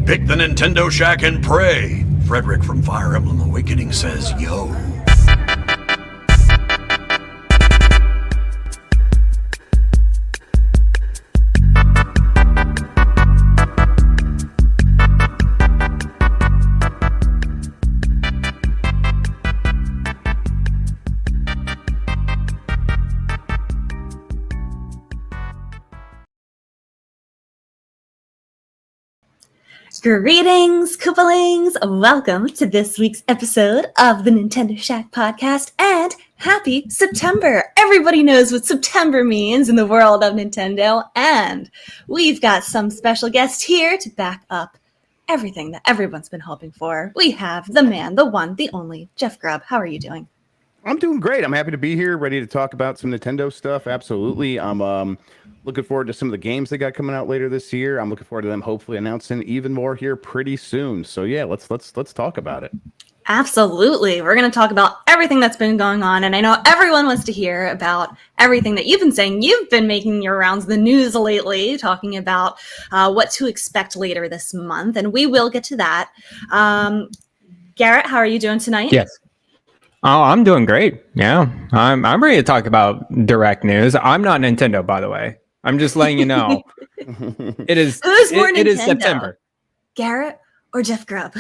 Pick the Nintendo Shack and pray. Frederick from Fire Emblem Awakening says, yo. Greetings, Koopalings! Welcome to this week's episode of the Nintendo Shack podcast, and happy September! Everybody knows what September means in the world of Nintendo, and we've got some special guests here to back up everything that everyone's been hoping for. We have the man, the one, the only, Jeff Grubb. How are you doing? I'm doing great. I'm happy to be here, ready to talk about some Nintendo stuff. Absolutely. I'm looking forward to some of the games they got coming out later this year. I'm looking forward to them hopefully announcing even more here pretty soon. So yeah, let's talk about it. Absolutely. We're going to talk about everything that's been going on, and I know everyone wants to hear about everything that you've been saying. You've been making your rounds in the news lately, talking about what to expect later this month, and we will get to that. Garrett, how are you doing tonight? Yes. Oh, I'm doing great. Yeah, I'm ready to talk about direct news. I'm not Nintendo, by the way. I'm just letting you know. It is. Who's more Nintendo? It is September. Garrett or Jeff Grubb?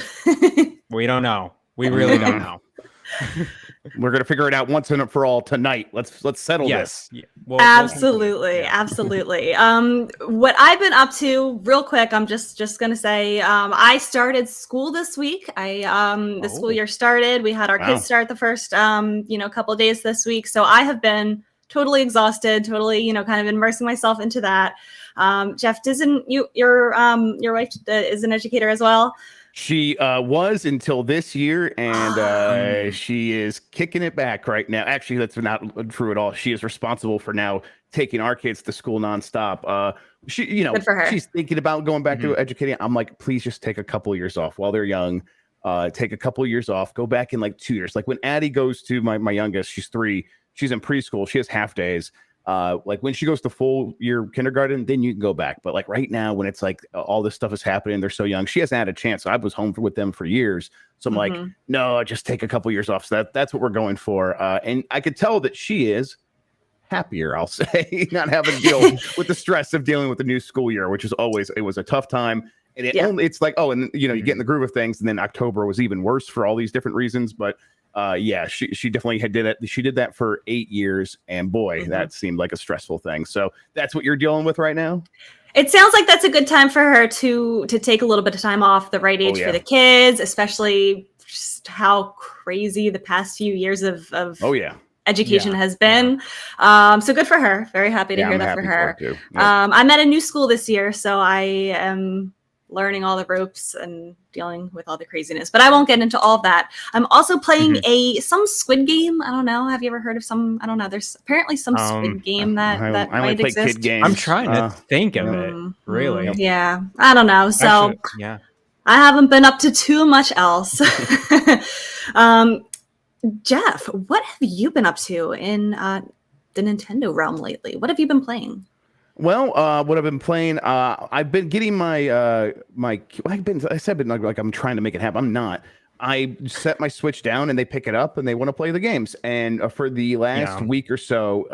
We don't know. We really don't know. We're gonna figure it out once and for all tonight. Let's settle this. Yeah. Absolutely. What I've been up to, real quick, I'm just gonna say, I started school this week. The school year started. We had our kids start the first, couple of days this week. So I have been totally exhausted, totally, kind of immersing myself into that. Jeff, your wife is an educator as well? She was until this year, and she is kicking it back right now. Actually, that's not true at all. She is responsible for now taking our kids to school nonstop. Good for her. She's thinking about going back to educating. I'm like, please just take a couple of years off while they're young. Take a couple of years off. Go back in like 2 years. Like when Addie goes to my youngest, she's 3. She's in preschool. She has half days. Like when she goes to full year kindergarten, then you can go back. But like right now, when it's like all this stuff is happening, they're so young. She hasn't had a chance. I was home with them for years, so I'm like, no, just take a couple years off. So that's what we're going for. And I could tell that she is happier. I'll say, not having to deal with the stress of dealing with the new school year, which is always it was a tough time. And it's like, and you get in the groove of things. And then October was even worse for all these different reasons, but. She definitely did it. She did that for 8 years, and boy, that seemed like a stressful thing. So that's what you're dealing with right now. It sounds like that's a good time for her to take a little bit of time off, the right age for the kids, especially just how crazy the past few years of education has been. So good for her. Very happy to hear that for her. I'm at a new school this year, so I am learning all the ropes and dealing with all the craziness, but I won't get into all of that. I'm also playing some Squid Game. I don't know. Have you ever heard of some? I don't know. There's apparently some Squid Game that I might play exist. Kid games. I'm trying to think of it. Really? Yeah. I don't know. So actually, I haven't been up to too much else. Jeff, what have you been up to in the Nintendo realm lately? What have you been playing? Well, what I've been playing, I've been getting I said like I'm trying to make it happen. I'm not. I set my Switch down and they pick it up and they want to play the games. And for the last week or so,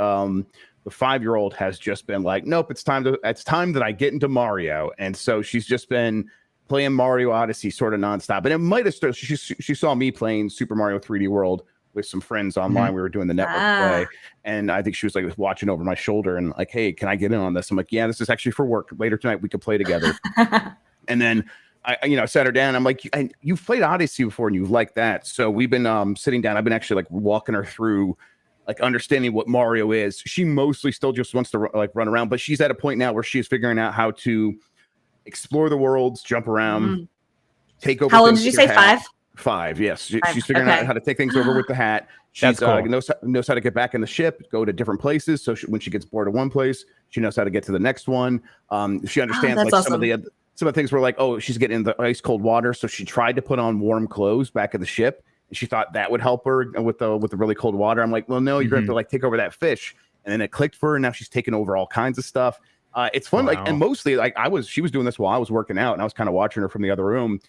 the 5-year-old has just been like, nope, it's time that I get into Mario. And so she's just been playing Mario Odyssey sort of nonstop. And it might have started. She saw me playing Super Mario 3D World with some friends online. We were doing the network play, and I think she was like watching over my shoulder and like, hey, can I get in on this? I'm like, yeah, this is actually for work. Later tonight we could play together. And then I sat her down. I'm like, you've played Odyssey before and you like that. So we've been sitting down. I've been actually like walking her through like understanding what Mario is. She mostly still just wants to like run around, but she's at a point now where she's figuring out how to explore the worlds, jump around, take over. How old did you say? 5? 5, yes. She's figuring out how to take things over with the hat. She's cool. knows how to get back in the ship, go to different places. So when she gets bored of one place, she knows how to get to the next one. She understands like awesome. some of the things were like, she's getting in the ice cold water. So she tried to put on warm clothes back in the ship. And she thought that would help her with the really cold water. I'm like, well, no, you're going to have to like take over that fish. And then it clicked for her. And now she's taking over all kinds of stuff. It's fun, like, and mostly like she was doing this while I was working out, and I was kind of watching her from the other room.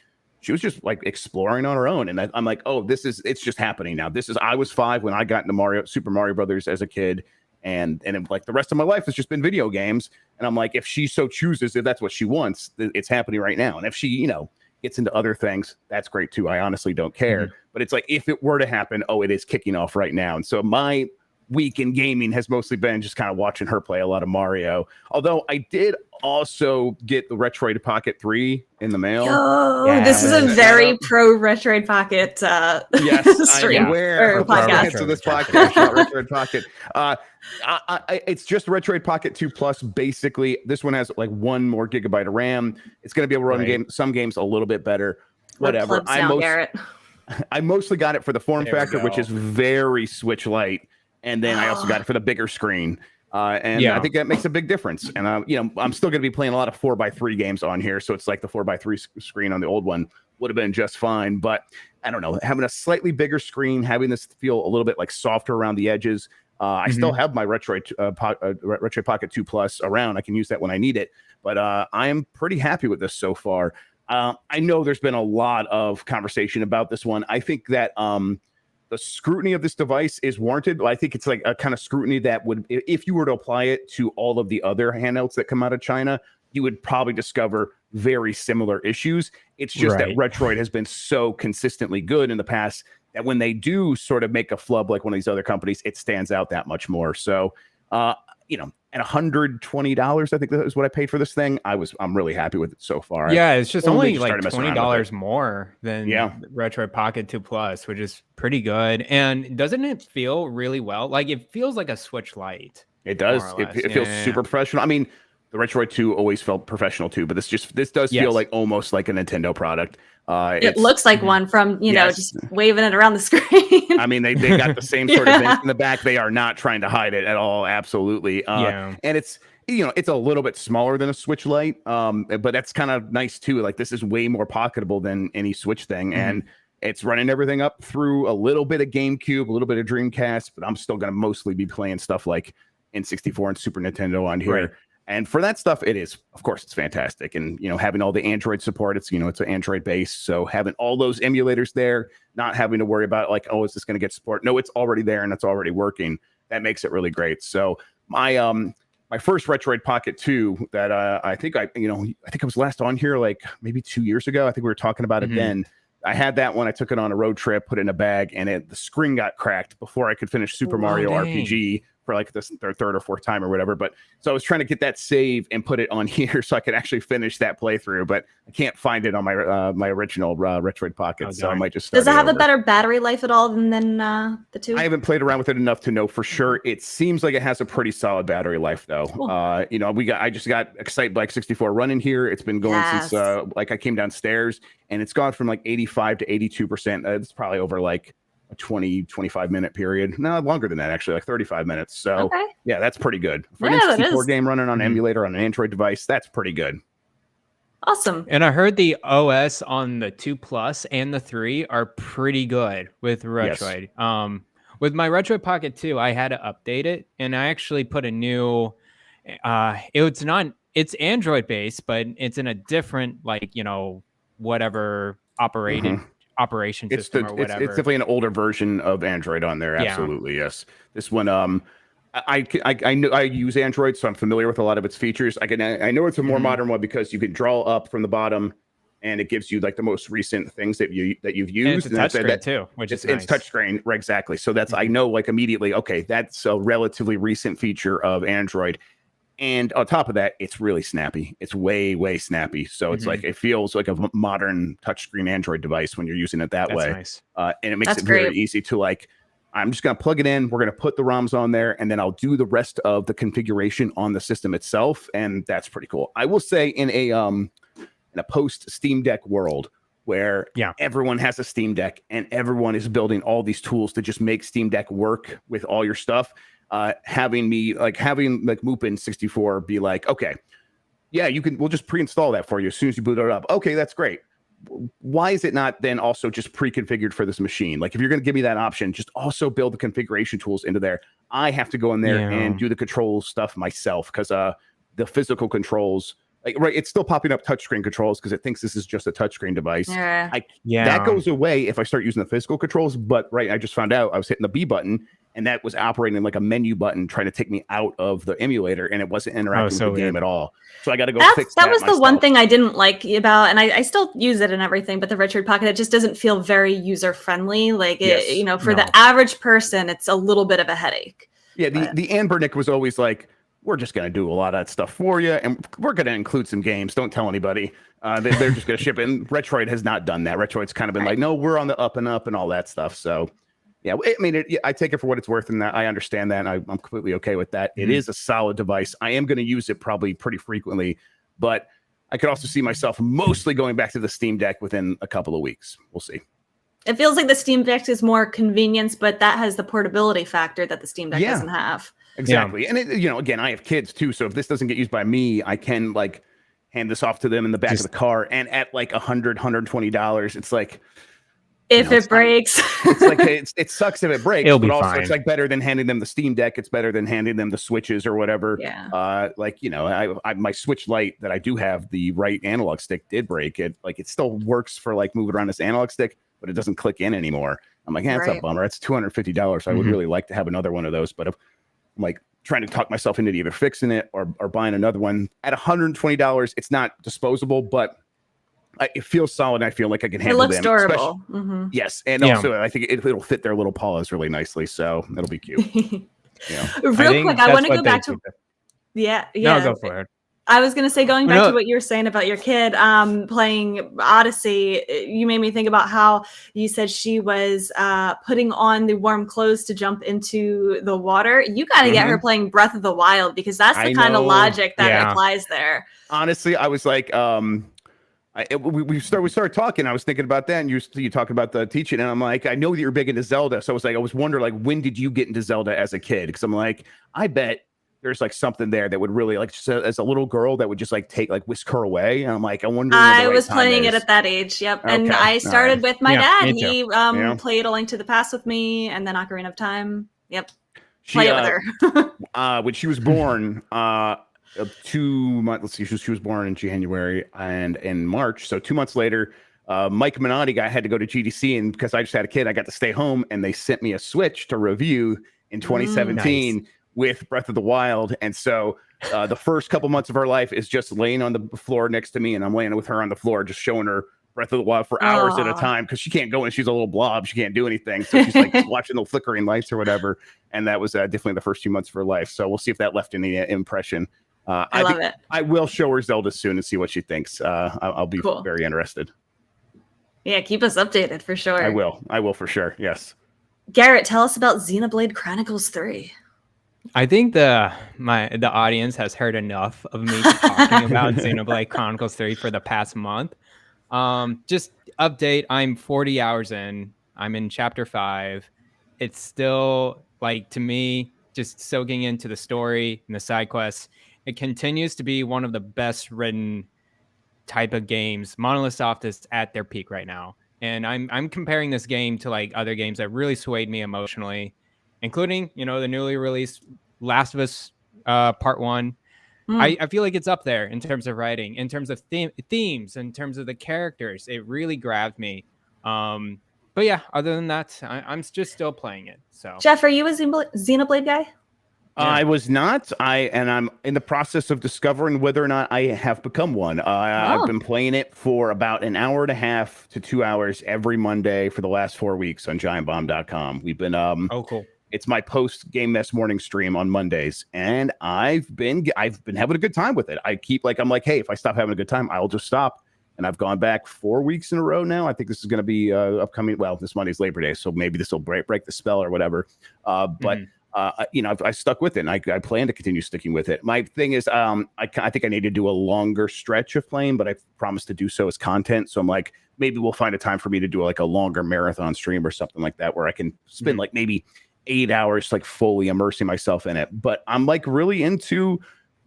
She was just like exploring on her own, and I'm like, oh, it's just happening now. I was 5 when I got into Super Mario Brothers as a kid, and like the rest of my life has just been video games. And I'm like, if she so chooses, if that's what she wants, it's happening right now. And if she, gets into other things, that's great too. I honestly don't care. But it's like, if it were to happen, it is kicking off right now. And so my week in gaming has mostly been just kind of watching her play a lot of Mario. Although I did also get the Retroid Pocket 3 in the mail. This is a very pro Retroid Pocket yes, stream I'm aware or podcast. To this podcast, Retroid Pocket. It's just Retroid Pocket 2 Plus. Basically, this one has like 1 more gigabyte of RAM. It's going to be able to run some games a little bit better. Whatever. I mostly got it for the form factor, which is very Switch Lite. And then I also got it for the bigger screen. And I think that makes a big difference. And, I'm still going to be playing a lot of 4x3 games on here. So it's like the 4x3 screen on the old one would have been just fine. But I don't know, having a slightly bigger screen, having this feel a little bit like softer around the edges. I still have my Retroid Pocket 2 Plus around. I can use that when I need it. But I am pretty happy with this so far. I know there's been a lot of conversation about this one. I think that the scrutiny of this device is warranted. I think it's like a kind of scrutiny that would, if you were to apply it to all of the other handhelds that come out of China, you would probably discover very similar issues. It's just that Retroid has been so consistently good in the past that when they do sort of make a flub like one of these other companies, it stands out that much more. So, at $120, I think that is what I paid for this thing. I'm really happy with it so far. Yeah, it's just only like $20 more than Retroid Pocket 2 Plus, which is pretty good. And doesn't it feel really well? Like it feels like a Switch Lite. It does. It feels super professional. I mean, the Retroid 2 always felt professional too, but this does feel like almost like a Nintendo product. It looks like one from, just waving it around the screen. I mean, they got the same sort of things in the back. They are not trying to hide it at all. Absolutely. And it's, it's a little bit smaller than a Switch Lite, but that's kind of nice too. Like this is way more pocketable than any Switch thing. And it's running everything up through a little bit of GameCube, a little bit of Dreamcast, but I'm still going to mostly be playing stuff like N64 and Super Nintendo on here. Right. And for that stuff, it is, of course, it's fantastic. And, having all the Android support, it's an Android base. So having all those emulators there, not having to worry about like, oh, is this going to get support? No, it's already there and it's already working. That makes it really great. So my first Retroid Pocket 2 that I think I was last on here like maybe 2 years ago. I think we were talking about it then. I had that one. I took it on a road trip, put it in a bag, and the screen got cracked before I could finish Super Mario RPG for like this third or fourth time or whatever. But so I was trying to get that save and put it on here so I could actually finish that playthrough, but I can't find it on my original Retroid Pocket. So I might just Does it have a better battery life at all than the 2? I haven't played around with it enough to know for sure. It seems like it has a pretty solid battery life though. Cool. I just got Excite Bike 64 running here. It's been going since I came downstairs, and it's gone from like 85 to 82%. It's probably over like a 25 minute period. No, longer than that, actually, like 35 minutes. So yeah, that's pretty good. For an N64 game running on an emulator on an Android device, that's pretty good. Awesome. And I heard the OS on the 2 Plus and the 3 are pretty good with Retroid. Yes. With my Retroid Pocket 2, I had to update it, and I actually put a new it's Android based, but it's in a different whatever operation system or whatever. It's definitely an older version of Android on there. Absolutely, yes. This one, I use Android, so I'm familiar with a lot of its features. I know it's a more modern one because you can draw up from the bottom, and it gives you like the most recent things that you've used. And it's a touchscreen too, which is nice. It's touchscreen, right, exactly. So that's I know like immediately. Okay, that's a relatively recent feature of Android. And on top of that, it's really snappy. It's way, way snappy. So it's like it feels like a modern touchscreen Android device when you're using it that way. Nice. And it makes it very easy to like, I'm just going to plug it in. We're going to put the ROMs on there, and then I'll do the rest of the configuration on the system itself. And that's pretty cool. I will say in a post Steam Deck world where everyone has a Steam Deck and everyone is building all these tools to just make Steam Deck work with all your stuff. Having Moopin 64 be like, okay, yeah, we'll just pre-install that for you as soon as you boot it up. Okay, that's great. Why is it not then also just pre-configured for this machine? Like if you're going to give me that option, just also build the configuration tools into there. I have to go in there and do the control stuff myself because the physical controls, like, right, it's still popping up touchscreen controls because it thinks this is just a touchscreen device. That goes away if I start using the physical controls. But right, I just found out I was hitting the B button and that was operating like a menu button trying to take me out of the emulator, and it wasn't interacting with the game at all. So I got to go fix that. That was the one thing I didn't like about, and I still use it and everything, but the Retroid Pocket, it just doesn't feel very user friendly. Like for the average person, it's a little bit of a headache. Yeah, the Anbernick was always like, we're just going to do a lot of that stuff for you, and we're going to include some games. Don't tell anybody. They're just going to ship it. And Retroid has not done that. Retroid's kind of been like, no, we're on the up and up and all that stuff. So, yeah, I mean, I take it for what it's worth, and that I understand that. And I'm completely okay with that. It is a solid device. I am going to use it probably pretty frequently, but I could also see myself mostly going back to the Steam Deck within a couple of weeks. We'll see. It feels like the Steam Deck is more convenience, but that has the portability factor that the Steam Deck doesn't have. Exactly. And again, I have kids too. So if this doesn't get used by me, I can like hand this off to them in the back of the car. And at like $120, it's like, if it breaks, it's like, it sucks if it breaks, It'll be but also fine. It's like better than handing them the Steam Deck. It's better than handing them the Switches or whatever. Yeah. My Switch Lite that I do have, the right analog stick did break. It still works for like moving around this analog stick, but it doesn't click in anymore. I'm like, it's a bummer. It's $250. So I would really like to have another one of those, but I'm like trying to talk myself into either fixing it or buying another one. At $120, it's not disposable, but it feels solid. And I feel like I can handle them. It looks durable. Yes. And also I think it'll fit their little paws really nicely. So it'll be cute. Real quick, I want to go back to... Yeah. No, go for it. I was going to say, going back to what you were saying about your kid playing Odyssey, you made me think about how you said she was putting on the warm clothes to jump into the water. You got to get her playing Breath of the Wild, because that's the kind of logic that applies there. Honestly, I was like, we started talking. I was thinking about that, and you talk about the teaching, and I'm like, I know that you're big into Zelda, so I was wondering, like, when did you get into Zelda as a kid? Because I'm like, I bet there's like something there that would really, like, just as a little girl, that would just like whisk her away. And I'm like, I wonder. I was playing it at that age. Yep. Okay. And I started with my dad. He played A Link to the Past with me, and then Ocarina of Time. Yep. Play it with her. When she was born, 2 months. Let's see, she was born in January and in March. So 2 months later, Mike Minotti guy had to go to GDC, and because I just had a kid, I got to stay home, and they sent me a Switch to review in 2017. Nice. With Breath of the Wild. And so the first couple months of her life is just laying on the floor next to me, and I'm laying with her on the floor, just showing her Breath of the Wild for hours at a time, because she can't go in. She's a little blob. She can't do anything. So she's like watching the flickering lights or whatever. And that was definitely the first few months of her life. So we'll see if that left any impression. I love it. I will show her Zelda soon and see what she thinks. I'll be very interested. Yeah, keep us updated for sure. I will for sure. Yes. Garrett, tell us about Xenoblade Chronicles 3. I think the audience has heard enough of me talking about Xenoblade Chronicles 3 for the past month. Just update, I'm 40 hours in. I'm in chapter 5. It's still, like, to me, just soaking into the story and the side quests. It continues to be one of the best written type of games. Monolith Soft is at their peak right now. And I'm comparing this game to like other games that really swayed me emotionally, including, the newly released Last of Us Part 1. I feel like it's up there in terms of writing, in terms of themes, in terms of the characters. It really grabbed me. But yeah, other than that, I'm just still playing it. So, Jeff, are you a Xenoblade guy? I was not. I'm in the process of discovering whether or not I have become one. I've been playing it for about an hour and a half to 2 hours every Monday for the last 4 weeks on giantbomb.com. We've been cool. It's my post Game Mess morning stream on Mondays, and I've been having a good time with it. I'm like, hey, if I stop having a good time, I'll just stop. And I've gone back 4 weeks in a row now. I think this is going to be upcoming. Well, this Monday's Labor Day, so maybe this will break the spell or whatever. I stuck with it, and I plan to continue sticking with it. My thing is, I think I need to do a longer stretch of playing, but I promised to do so as content. So I'm like, maybe we'll find a time for me to do like a longer marathon stream or something like that, where I can spend like maybe 8 hours, like fully immersing myself in it. But I'm like really into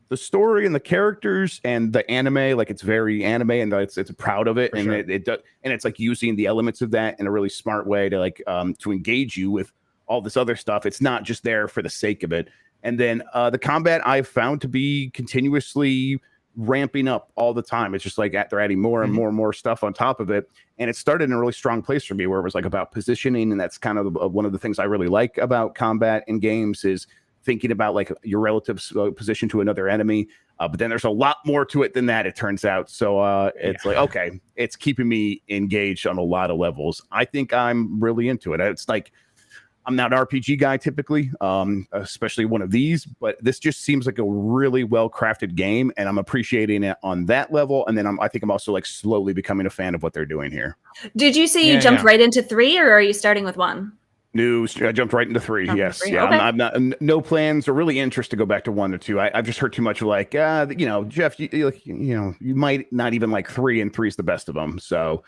the story and the characters and the anime. Like, it's very anime, and it's proud of it. For and sure. it does, and it's like using the elements of that in a really smart way to like to engage you with all this other stuff. It's not just there for the sake of it. And then the combat I've found to be continuously ramping up all the time. It's just like they're adding more and more and more stuff on top of it. And it started in a really strong place for me where it was like about positioning. And that's kind of one of the things I really like about combat in games is thinking about like your relative position to another enemy. But then there's a lot more to it than that, it turns out. So it's like, okay, it's keeping me engaged on a lot of levels. I think I'm really into it. It's like, I'm not an RPG guy typically, especially one of these, but this just seems like a really well-crafted game, and I'm appreciating it on that level. And then I think I'm also like slowly becoming a fan of what they're doing here. Did you say you jumped right into 3, or are you starting with 1? No, I jumped right into 3. Yes, yeah. Okay. I'm not no plans or really interest to go back to 1 or 2. I've just heard too much like, Jeff, you might not even like 3, and 3 is the best of them. So.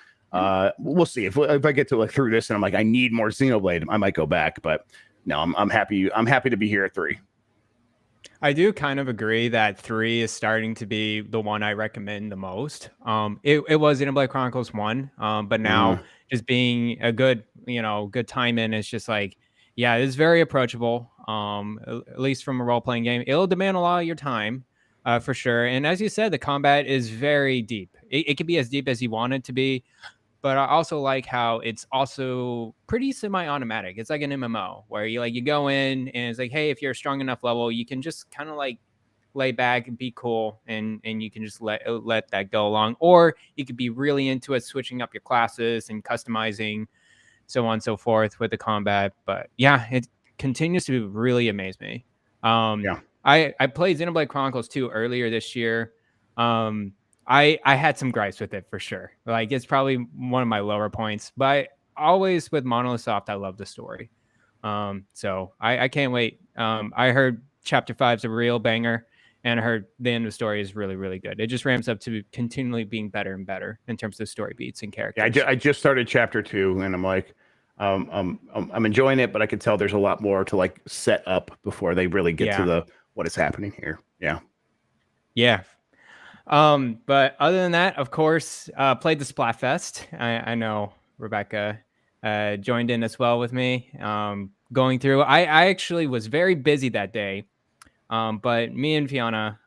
We'll see if I get to like through this and I'm like, I need more Xenoblade, I might go back, but no, I'm happy to be here at 3. I do kind of agree that 3 is starting to be the one I recommend the most. It was Xenoblade Chronicles 1, but now just being a good time in, it's just like, yeah, it's very approachable. At least from a role-playing game, it'll demand a lot of your time, for sure. And as you said, the combat is very deep. It can be as deep as you want it to be. But I also like how it's also pretty semi-automatic. It's like an MMO where you go in and it's like, hey, if you're a strong enough level, you can just kind of like lay back and be cool, and you can just let that go along. Or you could be really into it, switching up your classes and customizing, so on and so forth with the combat. But yeah, it continues to really amaze me. I played Xenoblade Chronicles 2 earlier this year. I had some gripes with it for sure. Like, it's probably one of my lower points, but always with Monolith Soft, I love the story. So I can't wait. I heard Chapter 5 is a real banger, and I heard the end of the story is really, really good. It just ramps up to continually being better and better in terms of story beats and characters. Yeah, I just started Chapter 2, and I'm like, I'm enjoying it, but I can tell there's a lot more to like set up before they really get to what is happening here. Yeah. But other than that, of course, played the Splatfest. I know Rebecca joined in as well with me. Going through, I actually was very busy that day, but me and Fiona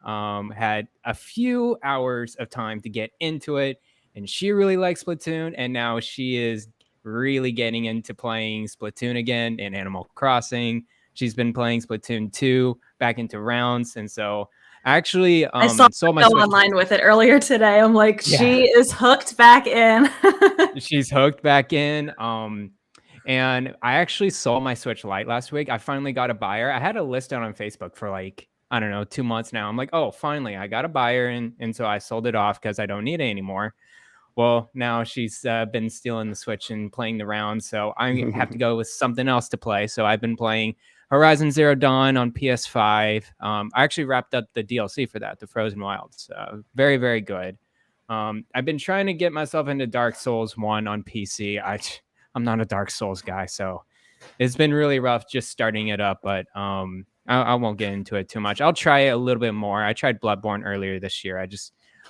had a few hours of time to get into it, and she really likes Splatoon, and now she is really getting into playing Splatoon again and Animal Crossing. She's been playing Splatoon 2 back into rounds, and so actually, I saw my go online with it earlier today. I'm like, she is hooked back in. She's hooked back in. And I actually sold my Switch Lite last week. I finally got a buyer. I had a list out on Facebook for like, I don't know, 2 months now. I'm like, oh, finally, I got a buyer. And so I sold it off because I don't need it anymore. Well, now she's been stealing the Switch and playing the round. So I have to go with something else to play. So I've been playing Horizon Zero Dawn on PS5. I actually wrapped up the DLC for that, the Frozen Wilds. Very, very good. I've been trying to get myself into Dark Souls 1 on PC. I'm not a Dark Souls guy, so it's been really rough just starting it up, but I won't get into it too much. I'll try it a little bit more. I tried Bloodborne earlier this year.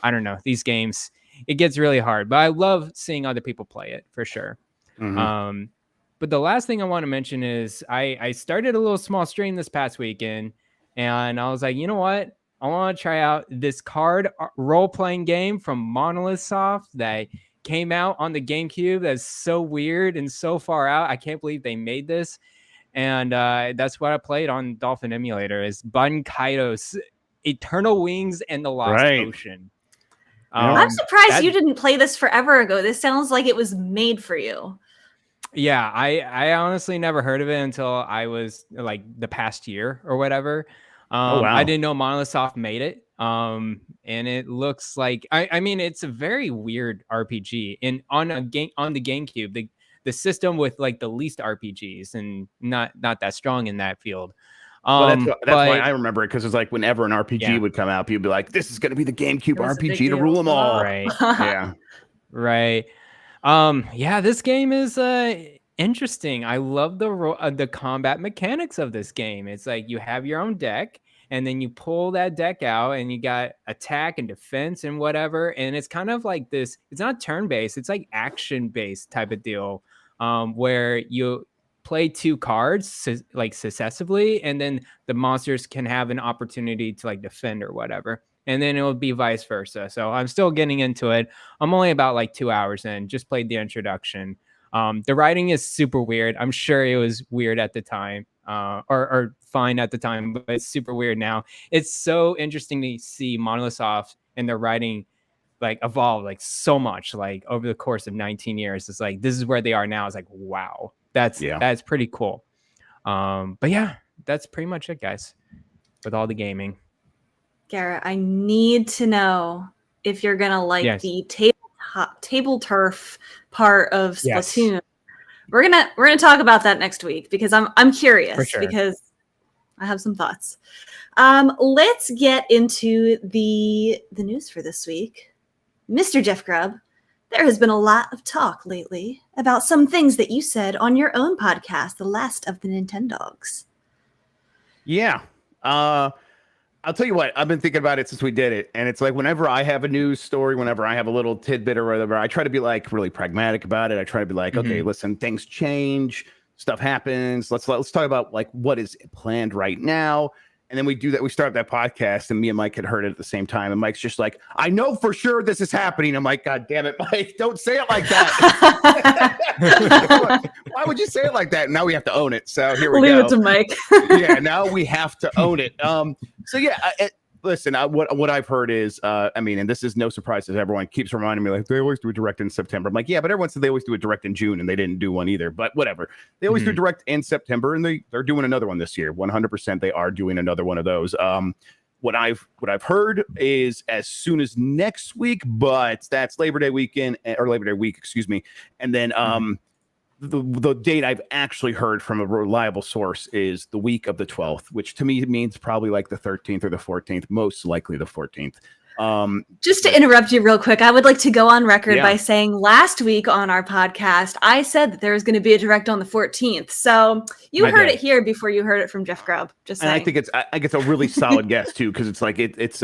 I don't know. These games, it gets really hard, but I love seeing other people play it for sure. But the last thing I want to mention is I started a little small stream this past weekend, and I was like, you know what? I want to try out this card role-playing game from Monolith Soft that came out on the GameCube. That's so weird and so far out. I can't believe they made this. And that's what I played on Dolphin Emulator, is Bunkaido's Eternal Wings and the Lost Ocean. I'm surprised you didn't play this forever ago. This sounds like it was made for you. Yeah, I honestly never heard of it until I was like the past year or whatever. I didn't know Monolith Soft made it. And it looks like I mean it's a very weird RPG. And on the GameCube, the system with like the least RPGs and not that strong in that field. Well, that's why I remember it, because it's like whenever an RPG would come out, people would be like, "This is going to be the GameCube RPG to rule them all." Right. Right. This game is interesting. I love the combat mechanics of this game. It's like you have your own deck, and then you pull that deck out, and you got attack and defense and whatever. And it's kind of like this. It's not turn-based. It's like action-based type of deal, where play 2 cards like successively, and then the monsters can have an opportunity to like defend or whatever. And then it will be vice versa. So I'm still getting into it. I'm only about like 2 hours in, just played the introduction. The writing is super weird. I'm sure it was weird at the time, or fine at the time, but it's super weird now. It's so interesting to see Monolith Soft and their writing like evolve like so much, like over the course of 19 years. It's like, this is where they are now. It's like, wow, that's pretty cool. But yeah, that's pretty much it, guys, with all the gaming. Garrett, I need to know if you're gonna like the table turf part of Splatoon. Yes. We're gonna talk about that next week because I'm curious because I have some thoughts. Let's get into the news for this week. Mr. Jeff Grubb, there has been a lot of talk lately about some things that you said on your own podcast, The Last of the Nintendogs. Yeah. I'll tell you what, I've been thinking about it since we did it. And it's like, whenever I have a news story, whenever I have a little tidbit or whatever, I try to be like really pragmatic about it. I try to be like, okay, listen, things change, stuff happens. Let's talk about like what is planned right now. And then we do that. We start that podcast, and me and Mike had heard it at the same time. And Mike's just like, I know for sure this is happening. I'm like, God damn it, Mike, don't say it like that. Why would you say it like that? Now we have to own it. So here we go. Leave it to Mike. Yeah, now we have to own it. So yeah, listen, what I've heard is, I mean, and this is no surprise as everyone keeps reminding me, like, they always do a direct in September. I'm like, yeah, but everyone said they always do a direct in June, and they didn't do one either. But whatever. They always do direct in September, and they're doing another one this year. 100% they are doing another one of those. What I've heard is as soon as next week, but that's Labor Day weekend, or Labor Day week, excuse me. And then the date I've actually heard from a reliable source is the week of the 12th, which to me means probably like the 13th or the 14th, most likely the 14th. Just to interrupt you real quick, I would like to go on record by saying last week on our podcast, I said that there was going to be a direct on the 14th. So you heard it here before you heard it from Jeff Grubb. Just saying. And I think it's a really solid guess too, because it's like it's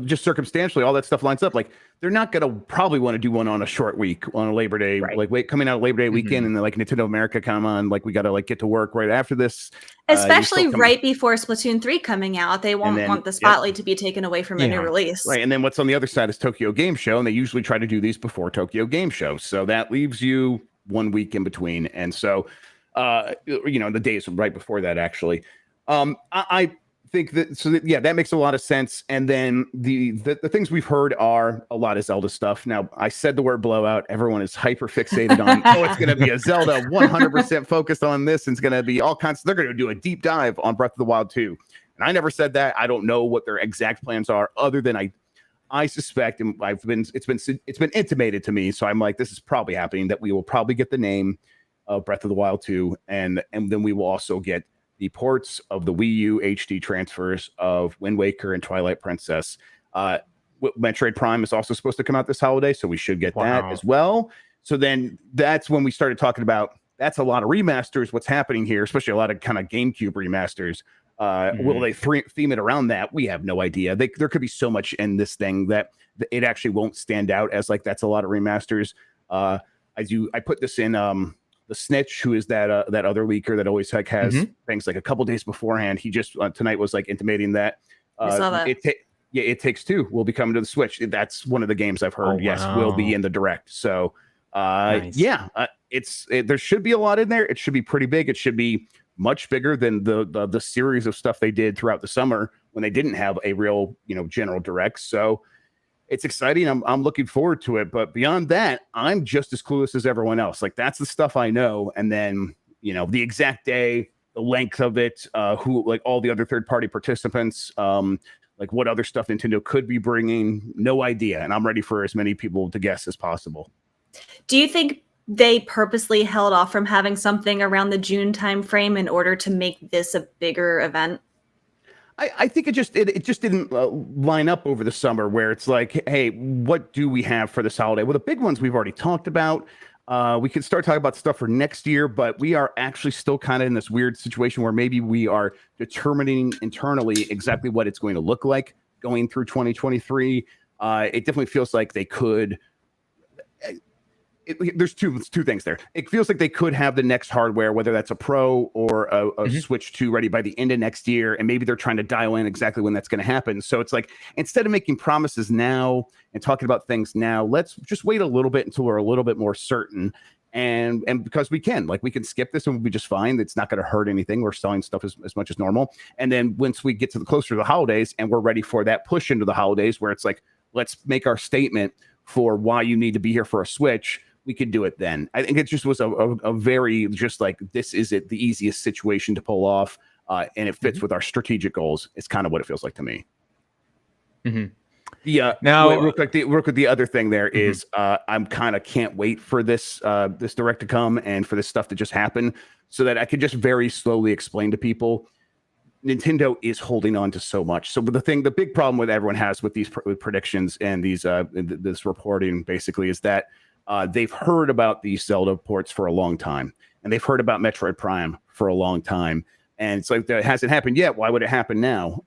just circumstantially all that stuff lines up. Like they're not going to probably want to do one on a short week on a Labor Day, coming out of Labor Day weekend, and then like Nintendo America come on, like we got to like get to work right after this. Especially right before Splatoon 3 coming out, they won't want the spotlight to be taken away from a new release. Right, and then what's on the other side is Tokyo Game Show, and they usually try to do these before Tokyo Game Show, so that leaves you 1 week in between, and so the days right before that actually. I think that makes a lot of sense. And then the things we've heard are a lot of Zelda stuff. Now, I said the word blowout. Everyone is hyper fixated on, it's going to be a Zelda 100% focused on this. And it's going to be all kinds. They're going to do a deep dive on Breath of the Wild 2. And I never said that. I don't know what their exact plans are, other than I suspect, and it's been intimated to me. So I'm like, this is probably happening, that we will probably get the name of Breath of the Wild 2. And then we will also get the ports of the Wii U HD transfers of Wind Waker and Twilight Princess. Metroid Prime is also supposed to come out this holiday, so we should get that as well. So then that's when we started talking about, that's a lot of remasters, what's happening here, especially a lot of kind of GameCube remasters. Will they theme it around that? We have no idea. There could be so much in this thing that it actually won't stand out as like that's a lot of remasters. I put this in the Snitch, who is that other leaker that always like has things like a couple days beforehand. He just tonight was like intimating that It Takes Two will be coming to the Switch. That's one of the games I've heard. Will be in the direct. So nice. There should be a lot in there. It should be pretty big. It should be much bigger than the series of stuff they did throughout the summer when they didn't have a real general direct. So it's exciting. I'm looking forward to it. But beyond that, I'm just as clueless as everyone else. Like, that's the stuff I know. And then, the exact day, the length of it, who, like all the other third-party participants, like what other stuff Nintendo could be bringing, no idea. And I'm ready for as many people to guess as possible. Do you think they purposely held off from having something around the June timeframe in order to make this a bigger event? I think it just didn't line up over the summer, where it's like, hey, what do we have for this holiday? Well, the big ones we've already talked about. We could start talking about stuff for next year, but we are actually still kind of in this weird situation where maybe we are determining internally exactly what it's going to look like going through 2023. It definitely feels like they could. there's two things there. It feels like they could have the next hardware, whether that's a Pro or a Switch 2 ready by the end of next year, and maybe they're trying to dial in exactly when that's going to happen. So it's like, instead of making promises now and talking about things now, let's just wait a little bit until we're a little bit more certain. And because we can skip this and we'll be just fine. It's not going to hurt anything. We're selling stuff as much as normal. And then once we get to the closer to the holidays and we're ready for that push into the holidays where it's like, let's make our statement for why you need to be here for a Switch, we could do it then. I think it just was a very, just like, this is the easiest situation to pull off, and it fits with our strategic goals. It's kind of what it feels like to me. Now, real quick, the other thing there is I'm kind of can't wait for this direct to come and for this stuff to just happen so that I could just very slowly explain to people Nintendo is holding on to so much. So the big problem with everyone has with these predictions and these this reporting basically is that they've heard about these Zelda ports for a long time, and they've heard about Metroid Prime for a long time, and it's like, that hasn't happened yet. Why would it happen now?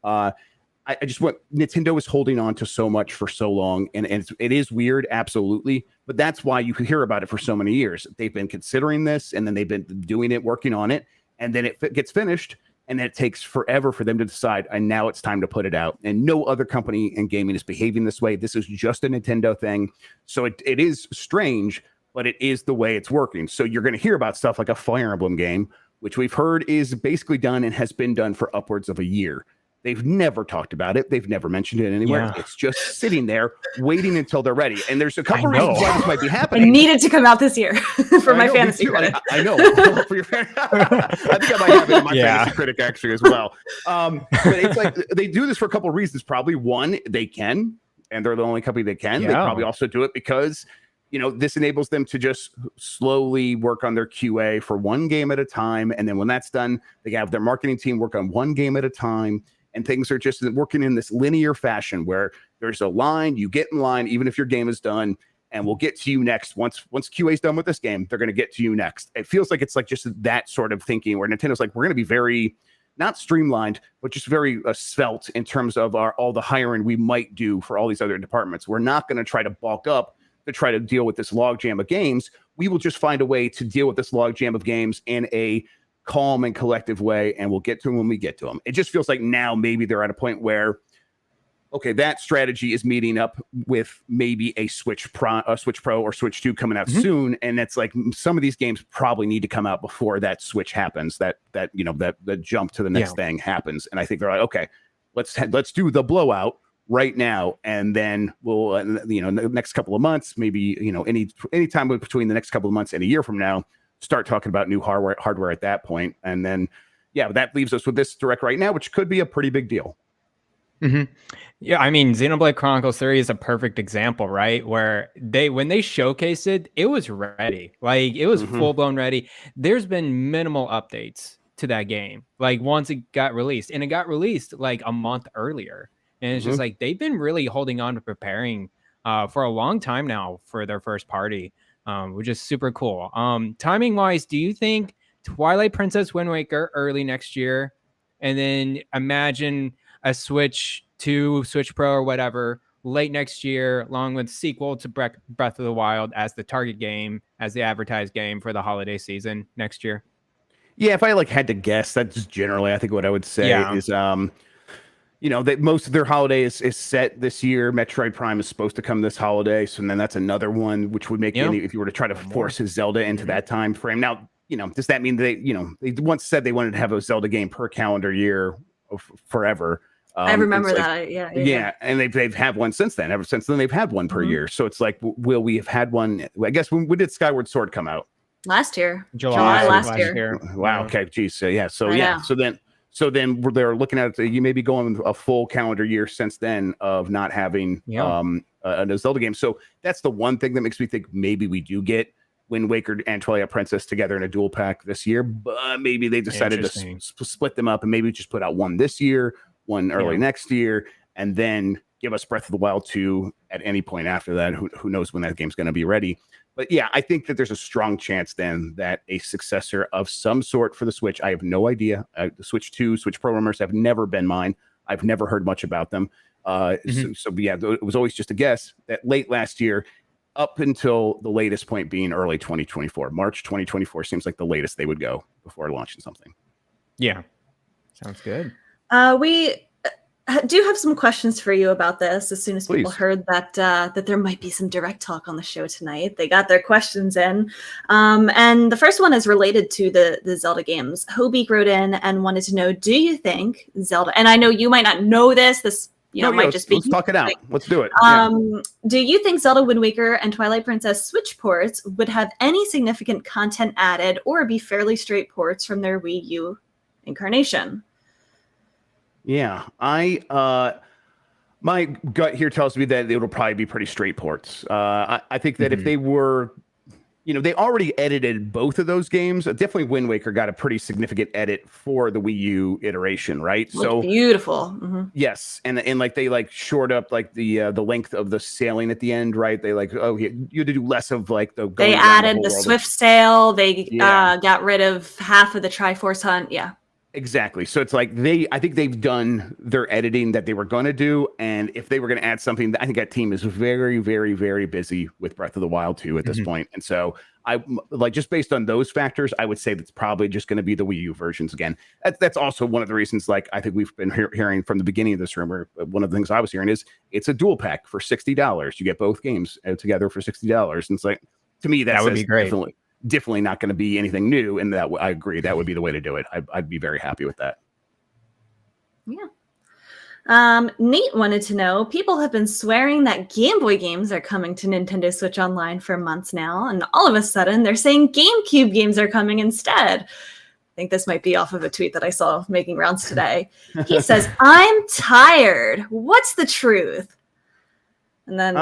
I just want, Nintendo is holding on to so much for so long, and it is weird, absolutely, but that's why you could hear about it for so many years. They've been considering this, and then they've been doing it, working on it, and then it gets finished, and then it takes forever for them to decide, and now it's time to put it out. And no other company in gaming is behaving this way. This is just a Nintendo thing, so it is strange, but it is the way it's working. So you're going to hear about stuff like a Fire Emblem game, which we've heard is basically done and has been done for upwards of a year. They've never talked about it. They've never mentioned it anywhere. Yeah. It's just sitting there waiting until they're ready. And there's a couple reasons why this might be happening. It needed to come out this year for my fantasy critic. I know. For your I think I might have it in my fantasy critic actually as well. But it's like, they do this for a couple of reasons. Probably one, they can, and they're the only company that can. Yeah. They probably also do it because, this enables them to just slowly work on their QA for one game at a time. And then when that's done, they have their marketing team work on one game at a time. And things are just working in this linear fashion where there's a line, you get in line, even if your game is done, and we'll get to you next. Once QA is done with this game, they're going to get to you next. It feels like it's like just that sort of thinking where Nintendo's like, we're going to be very, not streamlined, but just very svelte in terms of all the hiring we might do for all these other departments. We're not going to try to bulk up to try to deal with this logjam of games. We will just find a way to deal with this logjam of games in a calm and collective way, and we'll get to them when we get to them. It just feels like now maybe they're at a point where, okay, that strategy is meeting up with maybe a Switch Pro or Switch 2 coming out soon, and that's like some of these games probably need to come out before that switch happens, that jump to the next thing happens. And I think they're like, okay, let's do the blowout right now, and then we'll the next couple of months, maybe any time between the next couple of months and a year from now, start talking about new hardware at that point. And then that leaves us with this direct right now, which could be a pretty big deal. Yeah, I mean, Xenoblade Chronicles 3 is a perfect example, right? Where when they showcased it, it was ready. Like, it was full-blown ready. There's been minimal updates to that game, like, once it got released. And it got released like a month earlier. And it's just like, they've been really holding on to preparing for a long time now for their first party, which is super cool. Timing wise, do you think Twilight Princess Wind Waker early next year, and then imagine a Switch 2, Switch Pro or whatever late next year, along with sequel to Breath of the Wild as the target game, as the advertised game for the holiday season next year? Yeah, if I had to guess, that's generally I think what I would say is that most of their holidays is set this year. Metroid Prime is supposed to come this holiday, so then that's another one which would make if you were to try to force his Zelda into that time frame. Now, does that mean they once said they wanted to have a Zelda game per calendar year forever? I remember that. Yeah, and they've had one since then. Ever since then, they've had one per year. So it's like, will we have had one? I guess when did Skyward Sword come out? Last year, July last year. Wow. Okay. Geez. So then they're looking at it. You may be going a full calendar year since then of not having a Zelda game. So that's the one thing that makes me think maybe we do get Wind Waker and Twilight Princess together in a dual pack this year. But maybe they decided to split them up and maybe just put out one this year, one early next year, and then give us Breath of the Wild 2 at any point after that. Who knows when that game's going to be ready. But yeah, I think that there's a strong chance then that a successor of some sort for the Switch, I have no idea. The Switch 2, Switch Pro rumors have never been mine. I've never heard much about them. So it was always just a guess that late last year, up until the latest point being early 2024. March 2024 seems like the latest they would go before launching something. Yeah, sounds good. We do have some questions for you about this. As soon as people Please. heard that there might be some direct talk on the show tonight, they got their questions in. And the first one is related to the Zelda games. Hobie wrote in and wanted to know, do you think Zelda, and I know you might not know this might just be. Let's talk it out. Let's do it. Do you think Zelda Wind Waker and Twilight Princess Switch ports would have any significant content added or be fairly straight ports from their Wii U incarnation? Yeah, my gut here tells me that it'll probably be pretty straight ports. I think that if they were, they already edited both of those games. Definitely Wind Waker got a pretty significant edit for the Wii U iteration, right? So beautiful. Mm-hmm. Yes, and like they like shored up like the length of the sailing at the end, right? They like you had to do less of like the. They added the Swift sail. They got rid of half of the Triforce Hunt. Yeah. Exactly. So it's like I think they've done their editing that they were going to do. And if they were going to add something, I think that team is very, very, very busy with Breath of the Wild 2 at this point. And so I like, just based on those factors, I would say that's probably just going to be the Wii U versions again. That's also one of the reasons, like, I think we've been hearing from the beginning of this rumor. One of the things I was hearing is it's a dual pack for $60. You get both games together for $60. And it's like, to me, that would be great. Definitely not going to be anything new, and that I agree that would be the way to do it. I'd be very happy with that. Yeah. Nate wanted to know, people have been swearing that Game Boy games are coming to Nintendo Switch Online for months now, and all of a sudden they're saying GameCube games are coming instead. I think this might be off of a tweet that I saw making rounds today. He says, I'm tired. What's the truth? And then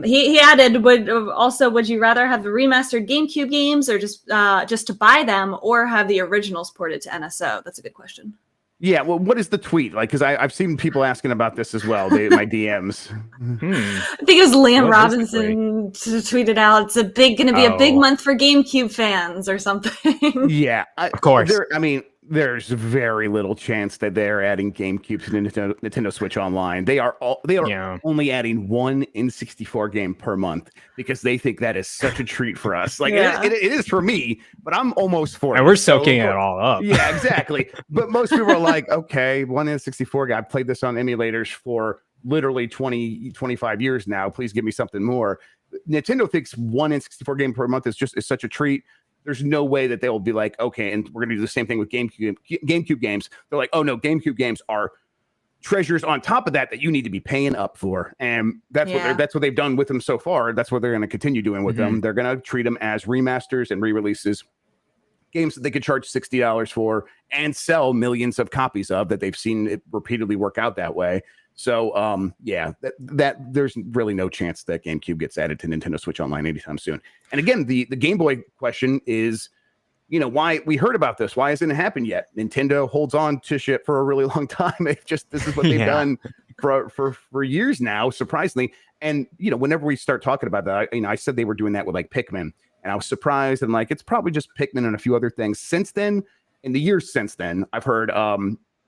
he added, would you rather have the remastered GameCube games or just to buy them, or have the originals ported to NSO? That's a good question. Yeah, well, what is the tweet? Like, because I've seen people asking about this as well, my DMs. I think it was Liam Robinson tweeted out, it's going to be a big month for GameCube fans or something. Yeah, of course. There's very little chance that they're adding GameCube to Nintendo Switch Online. They are only adding one N64 game per month because they think that is such a treat for us. Like it is for me, but I'm almost 40. And we're soaking it all up. Yeah, exactly. But most people are like, okay, one N64 guy. I've played this on emulators for literally 20, 25 years now. Please give me something more. Nintendo thinks one N64 game per month is such a treat. There's no way that they will be like, okay, and we're going to do the same thing with GameCube games. They're like, oh no, GameCube games are treasures on top of that you need to be paying up for, and that's what they've done with them so far. That's what they're going to continue doing with them. They're going to treat them as remasters and re-releases, games that they could charge $60 for and sell millions of copies of. That they've seen it repeatedly work out that way. So, that there's really no chance that GameCube gets added to Nintendo Switch Online anytime soon. And again, the Game Boy question is, why we heard about this? Why hasn't it happened yet? Nintendo holds on to shit for a really long time. This is what they've done for years now, surprisingly. And, whenever we start talking about that, I said they were doing that with like Pikmin, and I was surprised. And like, it's probably just Pikmin and a few other things. Since then, in the years since then, I've heard,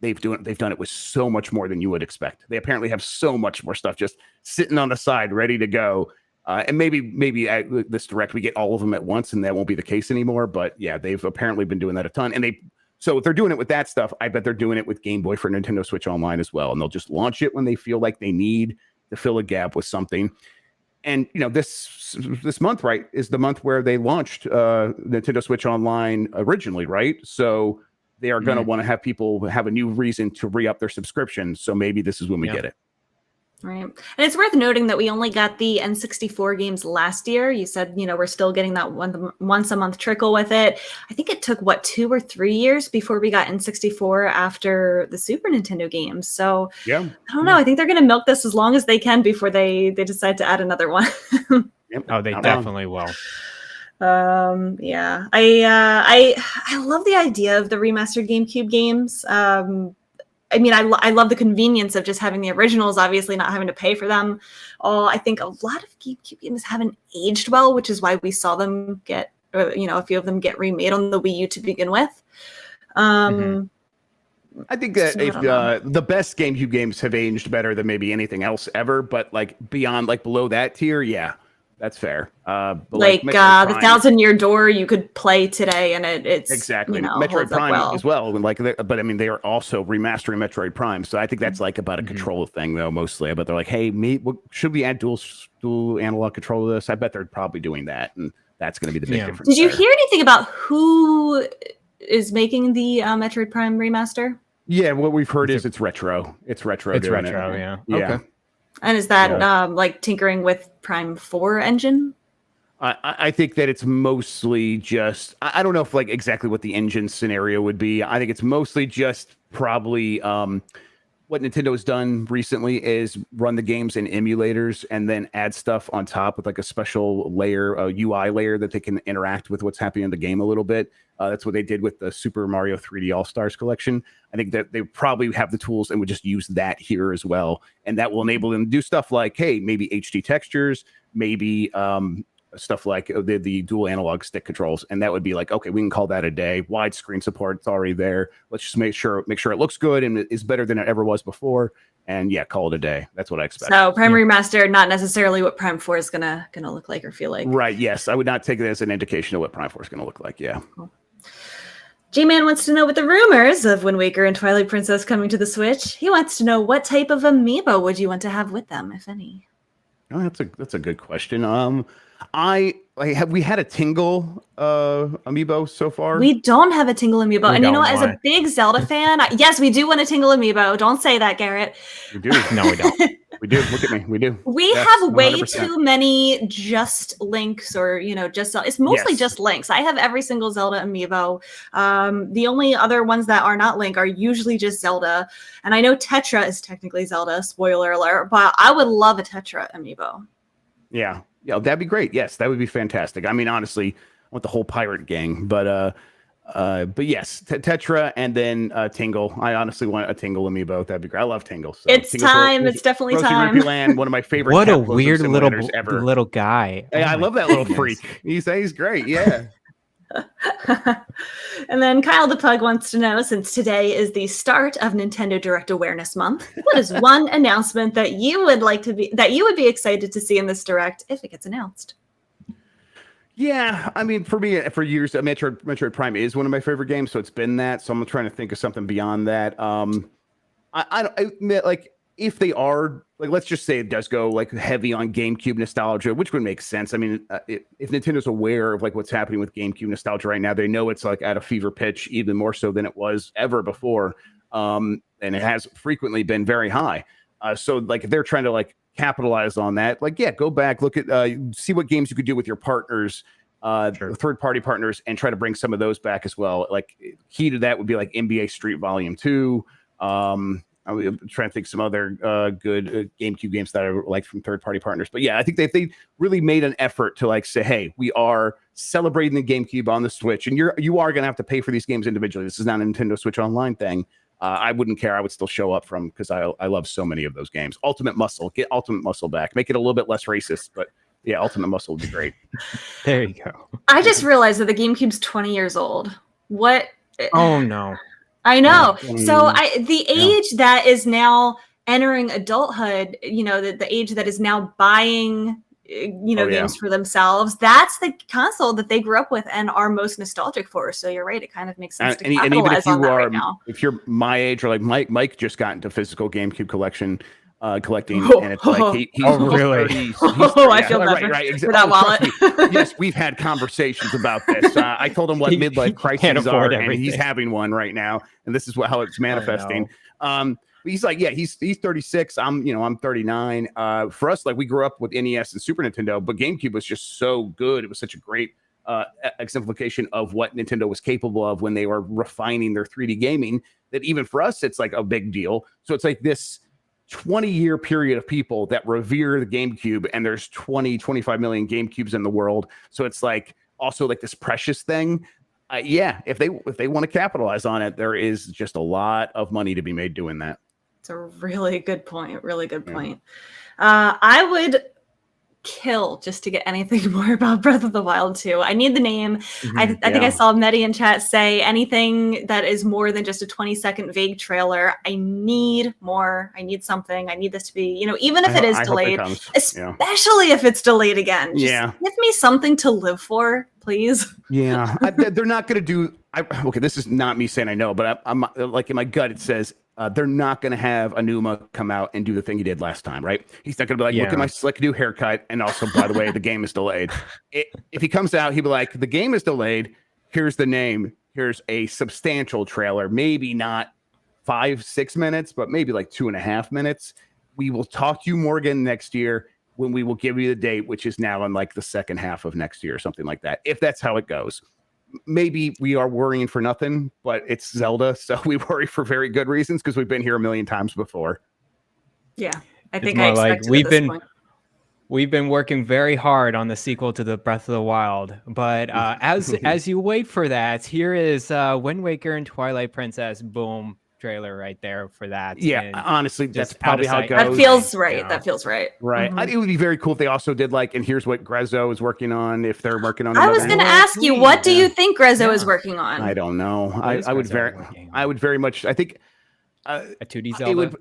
they've done it with so much more than you would expect. They apparently have so much more stuff just sitting on the side, ready to go. And maybe at this direct, we get all of them at once, and that won't be the case anymore. But yeah, they've apparently been doing that a ton. And so if they're doing it with that stuff, I bet they're doing it with Game Boy for Nintendo Switch Online as well. And they'll just launch it when they feel like they need to fill a gap with something. And this month, right, is the month where they launched Nintendo Switch Online originally, right? So they are going to want to have people have a new reason to re-up their subscription. So maybe this is when we get it. Right. And it's worth noting that we only got the N64 games last year. You said, we're still getting that once a month trickle with it. I think it took, 2 or 3 years before we got N64 after the Super Nintendo games. So I don't know. I think they're going to milk this as long as they can before they decide to add another one. Oh, they definitely will. I love the idea of the remastered GameCube games. I love the convenience of just having the originals, obviously not having to pay for them. I think a lot of GameCube games haven't aged well, which is why we saw them get, a few of them get remade on the Wii U to begin with. I think that the best GameCube games have aged better than maybe anything else ever, but like beyond, like below that tier, That's fair. Like the 1,000-Year Door, you could play today, and it's exactly Metroid Prime as well. And but I mean, they are also remastering Metroid Prime, so I think that's like about a control thing though, mostly. But they're like, hey, should we add dual analog control to this? I bet they're probably doing that, and that's going to be the big difference. Did you hear anything about who is making the Metroid Prime remaster? Yeah, what we've heard is it's retro. It's retro. Yeah. Okay. And is that like tinkering with Prime 4 engine? I think that it's mostly just, I don't know if like exactly what the engine scenario would be. I think it's mostly just probably what Nintendo has done recently is run the games in emulators and then add stuff on top with like a special layer, a UI layer that they can interact with what's happening in the game a little bit. That's what they did with the Super Mario 3D All-Stars collection. I think that they probably have the tools and would just use that here as well. And that will enable them to do stuff like, hey, maybe HD textures, maybe stuff like the dual analog stick controls. And that would be like, okay, we can call that a day. Widescreen support, it's already there. Let's just make sure it looks good and is better than it ever was before. And yeah, call it a day. That's what I expect. So Prime Remaster, not necessarily what Prime 4 is gonna look like or feel like. Right. Yes. I would not take it as an indication of what Prime 4 is going to look like. Yeah. Cool. G-Man wants to know, with the rumors of Wind Waker and Twilight Princess coming to the Switch, he wants to know what type of amiibo would you want to have with them, if any? Oh, that's a good question. Have we had a Tingle amiibo so far? We don't have a Tingle amiibo. And you know what, as a big Zelda fan, yes, we do want a Tingle amiibo. Don't say that, Garrett. We do. No, we don't. We do. Look at me. We do. We have way 100%. Too many just links or, just it's mostly just links. I have every single Zelda amiibo. The only other ones that are not Link are usually just Zelda. And I know Tetra is technically Zelda, spoiler alert, but I would love a Tetra amiibo. Yeah. Yeah, that'd be great. Yes, that would be fantastic. I mean, honestly, I want the whole pirate gang, but yes, Tetra and then Tingle. I honestly want a Tingle amiibo. That'd be great. I love Tingle. So it's time. It's definitely time. Land, one of my favorite. What a weird little guy. Hey, I love that little freak. He's great. Yeah. And then Kyle the Pug wants to know, since today is the start of Nintendo Direct Awareness Month, what is one announcement that you would be excited to see in this Direct if it gets announced? Yeah, I mean, for me, for years, Metroid Prime is one of my favorite games, so it's been that. So I'm trying to think of something beyond that. I like if they are like, let's just say it does go like heavy on GameCube nostalgia, which would make sense. I mean, if Nintendo's aware of like what's happening with GameCube nostalgia right now, they know it's like at a fever pitch, even more so than it was ever before, and it has frequently been very high. So like if they're trying to like capitalize on that, like go back, look at see what games you could do with your partners, third-party partners, and try to bring some of those back as well. Like key to that would be like NBA Street Volume 2. I'm trying to think some other good GameCube games that I like from third-party partners. But yeah, I think they really made an effort to like say, hey, we are celebrating the GameCube on the Switch, and you are going to have to pay for these games individually. This is not a Nintendo Switch Online thing. I wouldn't care. I would still show up because I love so many of those games. Ultimate Muscle, get Ultimate Muscle back. Make it a little bit less racist, but yeah, Ultimate Muscle would be great. There you go. I just realized that the GameCube's 20 years old. What? Oh no. I know. So the age that is now entering adulthood, the age that is now buying, games for themselves, that's the console that they grew up with and are most nostalgic for. So you're right. It kind of makes sense to capitalize on that right now. If you're my age or like Mike just got into physical GameCube collecting, and it's like he's really? I feel better for that wallet. Yes, we've had conversations about this. I told him what midlife crises are, and he's having one right now, and this is how it's manifesting. He's like, he's 36. I'm 39. For us, like we grew up with NES and Super Nintendo, but GameCube was just so good. It was such a great exemplification of what Nintendo was capable of when they were refining their 3D gaming, that even for us, it's like a big deal. So it's like this 20-year period of people that revere the GameCube, and there's 25 million GameCubes in the world. So it's like also like this precious thing. If they want to capitalize on it, there is just a lot of money to be made doing that. It's a really good point. Really good point. I would kill just to get anything more about Breath of the Wild 2. I need the name. I think I saw Medi in chat say anything that is more than just a 20-second vague trailer. I need more. I need something. I need this to be, even if it is delayed, especially if it's delayed again. Just give me something to live for, please. Yeah. They're not going to do. Okay, this is not me saying I know, but I'm like in my gut, it says, they're not going to have Anuma come out and do the thing he did last time, right? He's not going to be like, look at my slick new haircut. And also, by the way, the game is delayed. If he comes out, he'll be like, the game is delayed. Here's the name. Here's a substantial trailer. Maybe not 5-6 minutes, but maybe like 2.5 minutes. We will talk to you more again next year when we will give you the date, which is now in like the second half of next year or something like that. If that's how it goes. Maybe we are worrying for nothing, but it's Zelda, so we worry for very good reasons because we've been here a million times before. Yeah, I think I expected we've been working very hard on the sequel to the Breath of the Wild, but as you wait for that, here is Wind Waker and Twilight Princess. Boom. Trailer right there for that. Yeah, and honestly, that's probably how it goes. That feels right. That feels right. Right. It would be very cool if they also did and here's what Grezzo is working on. If they're working on, I was going to ask you, what do you think Grezzo is working on? I don't know. I would very much. I think a 2D Zelda.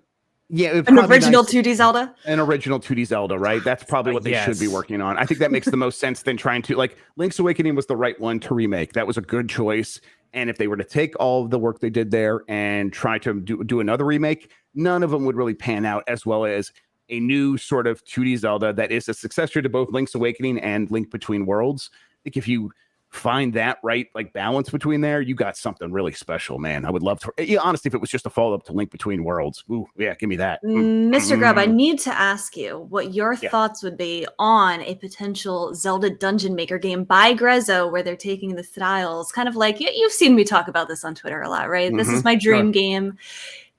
An original 2D Zelda. An original 2D Zelda, right? That's probably what they should be working on. I think that makes the most sense than trying to Link's Awakening was the right one to remake. That was a good choice. And if they were to take all of the work they did there and try to do another remake, none of them would really pan out as well as a new sort of 2D Zelda that is a successor to both Link's Awakening and Link Between Worlds. I think if you find that right balance between there, you got something really special, man. I would love to. Honestly, if it was just a follow-up to Link Between Worlds, give me that. Mr. Grubb, I need to ask you what your thoughts would be on a potential Zelda Dungeon Maker game by Grezzo, where they're taking the styles, kind of like you've seen me talk about this on Twitter a lot, right? This is my dream game.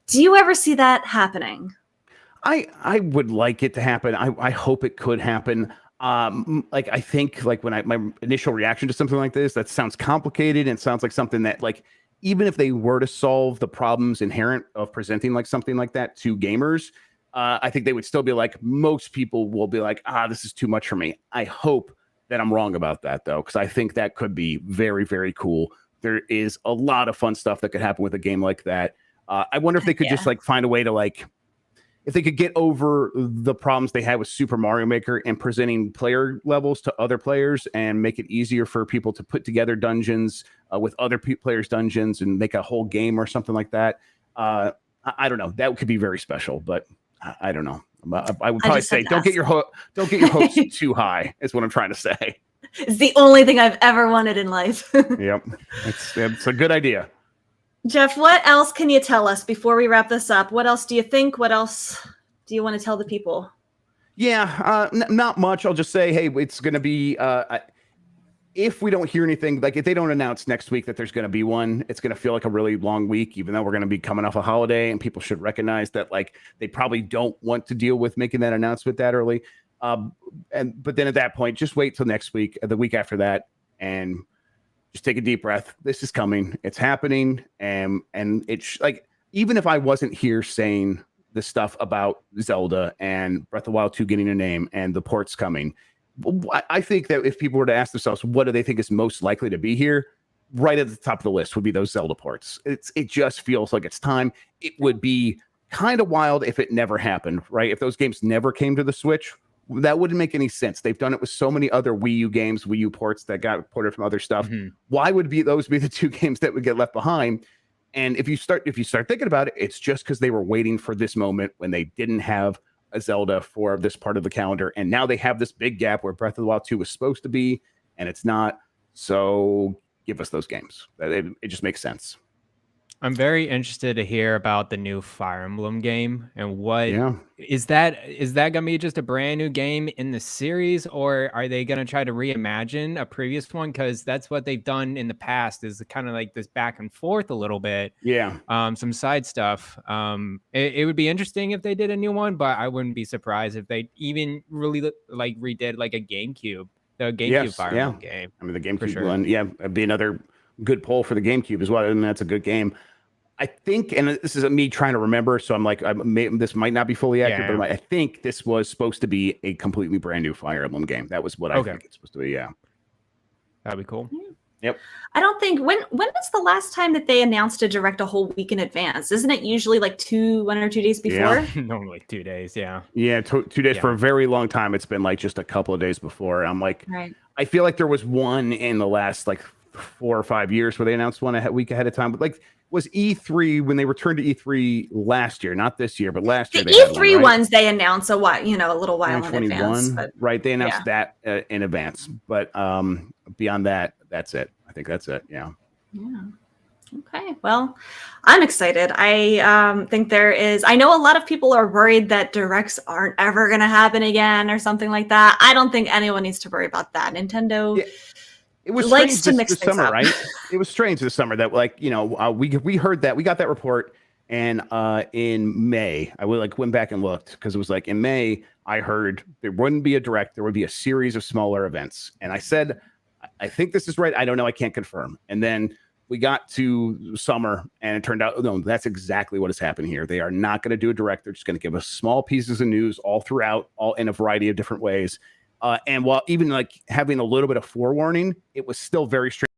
Do you ever see that happening? I would like it to happen. I hope it could happen. I think when my initial reaction to something like this, that sounds complicated and sounds like something that even if they were to solve the problems inherent of presenting something like that to gamers, I think they would still be most people will be this is too much for me. I hope that I'm wrong about that though, because I think that could be very, very cool. There is a lot of fun stuff that could happen with a game like that. I wonder if they could just find a way to if they could get over the problems they had with Super Mario Maker and presenting player levels to other players and make it easier for people to put together dungeons with other players' dungeons and make a whole game or something like that. I don't know. That could be very special, but I don't know. I would probably say don't get your hopes too high is what I'm trying to say. It's the only thing I've ever wanted in life. Yep. It's a good idea. Jeff, what else can you tell us before we wrap this up? What else do you think? What else do you want to tell the people? Yeah, not much. I'll just say, hey, it's going to be, if we don't hear anything, if they don't announce next week that there's going to be one, it's going to feel like a really long week, even though we're going to be coming off a holiday and people should recognize that they probably don't want to deal with making that announcement that early. But then at that point, just wait till next week, the week after that, and just take a deep breath. This is coming. It's happening. And it's even if I wasn't here saying the stuff about Zelda and Breath of the Wild 2 getting a name and the ports coming, I think that if people were to ask themselves, what do they think is most likely to be here? Right at the top of the list would be those Zelda ports. It just feels like it's time. It would be kind of wild if it never happened, right? If those games never came to the Switch, that wouldn't make any sense. They've done it with so many other Wii U games, Wii U ports that got ported from other stuff. Why would those be the two games that would get left behind? And if you start thinking about it, it's just because they were waiting for this moment when they didn't have a Zelda for this part of the calendar, and now they have this big gap where Breath of the Wild 2 was supposed to be, and it's not. So give us those games. It just makes sense. I'm very interested to hear about the new Fire Emblem game and what is that gonna be just a brand new game in the series, or are they gonna try to reimagine a previous one? Because that's what they've done in the past, is kind of this back and forth a little bit. Some side stuff. It would be interesting if they did a new one, but I wouldn't be surprised if they even really redid a GameCube, Fire Emblem game. I mean, the GameCube one, it'd be another good poll for the GameCube as well. I mean, that's a good game. I think, and this is me trying to remember, so I'm like, this might not be fully accurate, but I think this was supposed to be a completely brand new Fire Emblem game. That was what I think it's supposed to be. Yeah, that'd be cool. Yep. I don't think when was the last time that they announced a direct a whole week in advance? Isn't it usually like 1 or 2 days before? Yeah. Normally 2 days. Yeah. Yeah, 2 days for a very long time. It's been like just a couple of days before. I'm like, I feel like there was one in the last like 4 or 5 years where they announced one a week ahead of time. But like, was E3 when they returned to E3 last year, not this year, but last year. The E3 ones they announced a little while in advance. But, right, they announced that in advance. But beyond that, that's it. I think that's it. Yeah. Yeah. Okay. Well, I'm excited. I think there is. I know a lot of people are worried that directs aren't ever going to happen again or something like that. I don't think anyone needs to worry about that. Nintendo. Yeah. It was likes to mix things up. Right? It was strange this summer that we heard that, we got that report, and in May I went back and looked because it was like in May I heard there wouldn't be a direct, there would be a series of smaller events, and I said I think this is right. I don't know. I can't confirm. And then we got to summer, and it turned out no, that's exactly what has happened here. They are not going to do a direct. They're just going to give us small pieces of news all throughout, all in a variety of different ways. And while even like having a little bit of forewarning, it was still very strange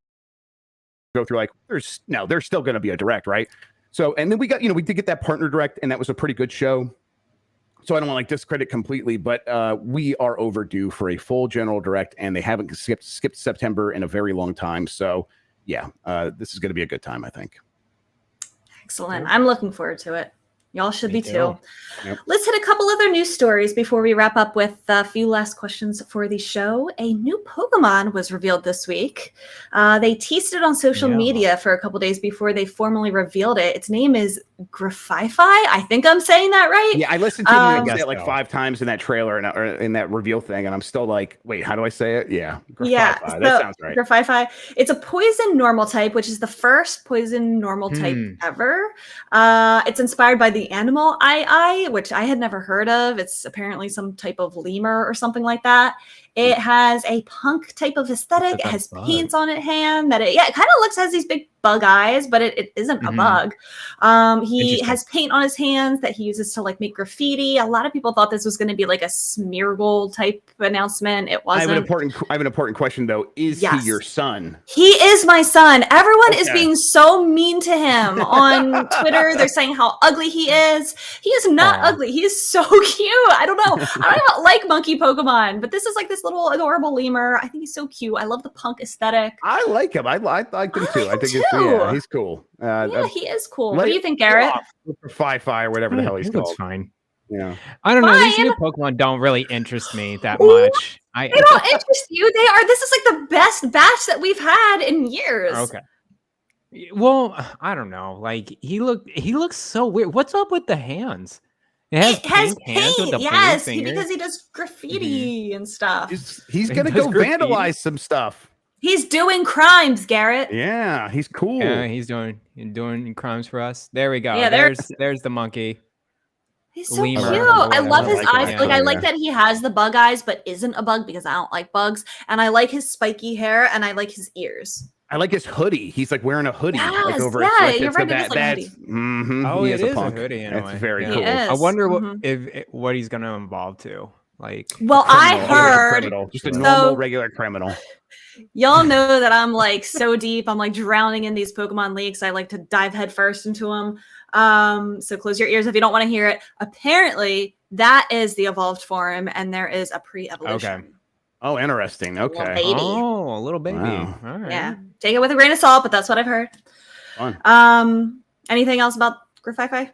to go through like, there's still going to be a direct, right? So, and then we got, we did get that partner direct, and that was a pretty good show. So I don't want to like discredit completely, but we are overdue for a full general direct, and they haven't skipped September in a very long time. So yeah, this is going to be a good time, I think. Excellent. I'm looking forward to it. Y'all should be too. Yep. Let's hit a couple other news stories before we wrap up with a few last questions for the show. A new Pokemon was revealed this week. They teased it on social media for a couple days before they formally revealed it. Its name is Grafify. I think I'm saying that right. Yeah, I listened to it like 5 times in that trailer or in that reveal thing, and I'm still like, wait, how do I say it? Yeah, Grafify. Yeah, so that sounds right. Grafify. It's a poison normal type, which is the first poison normal type ever. It's inspired by the animal eye, which I had never heard of. It's apparently some type of lemur or something like that. It has a punk type of aesthetic. It has paints on its hand that it kind of has these big bug eyes, but it isn't a bug. He has paint on his hands that he uses to like make graffiti. A lot of people thought this was going to be like a Smeargle type announcement. It wasn't. I have an important question though. Is he your son? He is my son. Everyone is being so mean to him on Twitter. They're saying how ugly he is. He is not ugly. He is so cute. I don't know. I don't like monkey Pokemon, but this is like this little adorable lemur. I think he's so cute. I love the punk aesthetic. I like him. I like him too. I think he's cool. He is cool. What do you think, Garrett? Fi or whatever the hell he's called. It's fine. Yeah. I don't know. These new Pokemon don't really interest me that much. They don't interest you. They are. This is like the best batch that we've had in years. Okay. Well, I don't know. Like he looks so weird. What's up with the hands? It has paint. With the yes, because he does graffiti and stuff. He's gonna go vandalize some stuff. He's doing crimes, Garrett. Yeah, he's cool. Yeah, he's doing crimes for us. There we go. Yeah, there's the monkey. He's so cute. I love his eyes. Like I like that he has the bug eyes, but isn't a bug because I don't like bugs. And I like his spiky hair, and I like his ears. I like his hoodie. He's like wearing a hoodie over his you're right. It is like a hoodie. Oh, it is a hoodie. Anyway. It's very cool. I wonder what he's gonna evolve to. Like, I heard just a normal, regular criminal. Y'all know that I'm like so deep. I'm like drowning in these Pokemon leaks. I like to dive headfirst into them. So close your ears if you don't want to hear it. Apparently, that is the evolved form, and there is a pre-evolution. Okay. Oh, interesting. Okay. A little baby. Wow. All right. Yeah. Take it with a grain of salt, but that's what I've heard. Fun. Anything else about Grafify?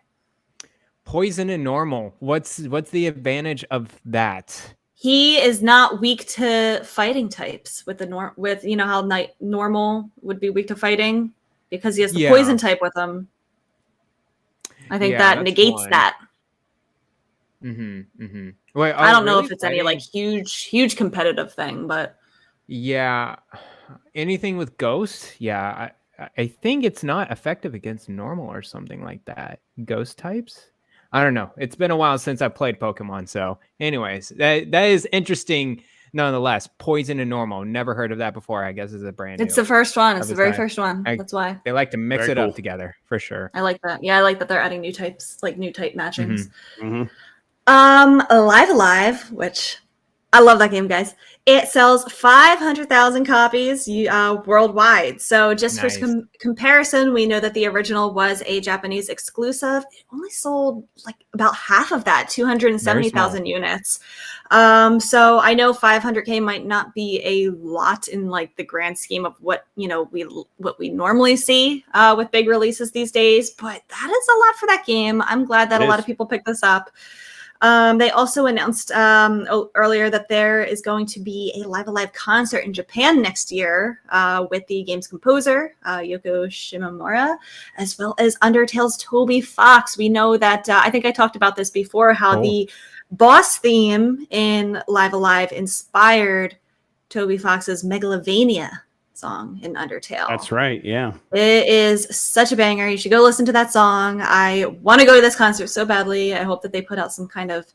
Poison and normal. What's the advantage of that? He is not weak to fighting types with how normal would be weak to fighting because he has the poison type with him. I think that negates that. Wait, I don't know if it's any like huge competitive thing, but anything with ghost, I think it's not effective against normal or something like that. Ghost types. I don't know. It's been a while since I played Pokemon. So anyways, that is interesting nonetheless, Poison and Normal. Never heard of that before. I guess is a brand new. It's the first one. It's the very first one. That's why. They like to mix it up together, for sure. I like that. Yeah, I like that they're adding new types, like new type matchings. Mm-hmm. Alive, which I love that game, guys. It sells 500,000 copies worldwide. So just for comparison, we know that the original was a Japanese exclusive. It only sold like about half of that, 270,000 units. So I know 500K might not be a lot in like the grand scheme of what we normally see with big releases these days, but that is a lot for that game. I'm glad that a lot of people picked this up. They also announced earlier that there is going to be a Live Alive concert in Japan next year with the game's composer, Yoko Shimomura, as well as Undertale's Toby Fox. We know that, I think I talked about this before, how the boss theme in Live Alive inspired Toby Fox's Megalovania song in Undertale. That's right, yeah. It is such a banger. You should go listen to that song. I want to go to this concert so badly. I hope that they put out some kind of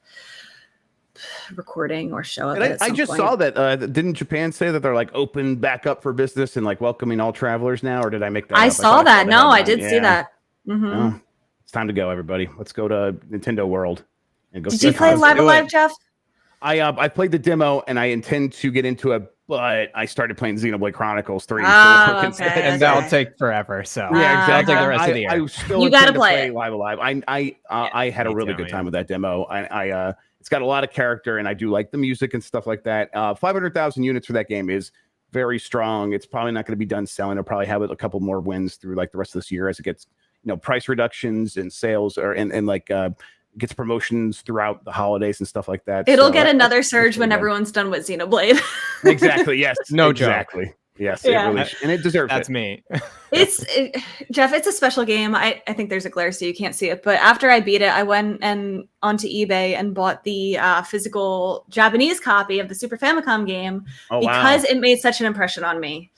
recording or show of it. I just saw that. Didn't Japan say that they're like open back up for business and like welcoming all travelers now? Or did I make that I up? saw that. No, I did see that. Mm-hmm. Oh, it's time to go, everybody. Let's go to Nintendo World. And go. Did you play Live Alive, Jeff? I played the demo and I intend to get into it, but I started playing Xenoblade Chronicles 3. And that'll take forever. So yeah, exactly. Take the rest of the year. I still you got to play Live Alive. I had a really good time with that demo. It's got a lot of character, and I do like the music and stuff like that. 500,000 units for that game is very strong. It's probably not going to be done selling. It'll probably have a couple more wins through like the rest of this year as it gets price reductions and sales gets promotions throughout the holidays and stuff like that. It'll get another surge when everyone's done with Xenoblade. Exactly. Yes. No exactly. joke. Yes. Yeah. And it deserves That's it. me. Jeff, it's a special game. I think there's a glare so you can't see it. But after I beat it, I went and onto eBay and bought the physical Japanese copy of the Super Famicom game because it made such an impression on me.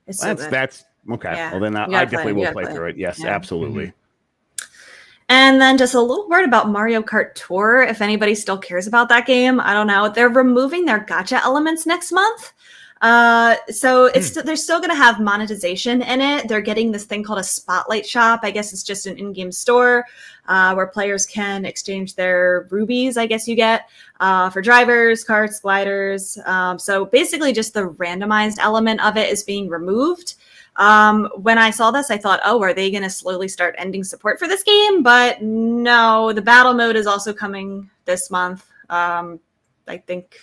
It's so good. That's okay. Yeah. Well, then I definitely will play through it. Yes, absolutely. Mm-hmm. And then just a little word about Mario Kart Tour. If anybody still cares about that game, I don't know. They're removing their gacha elements next month. So they're still going to have monetization in it. They're getting this thing called a Spotlight Shop. I guess it's just an in-game store where players can exchange their rubies, I guess you get, for drivers, carts, gliders. So basically just the randomized element of it is being removed. When I saw this, I thought, are they going to slowly start ending support for this game? But no, the battle mode is also coming this month. I think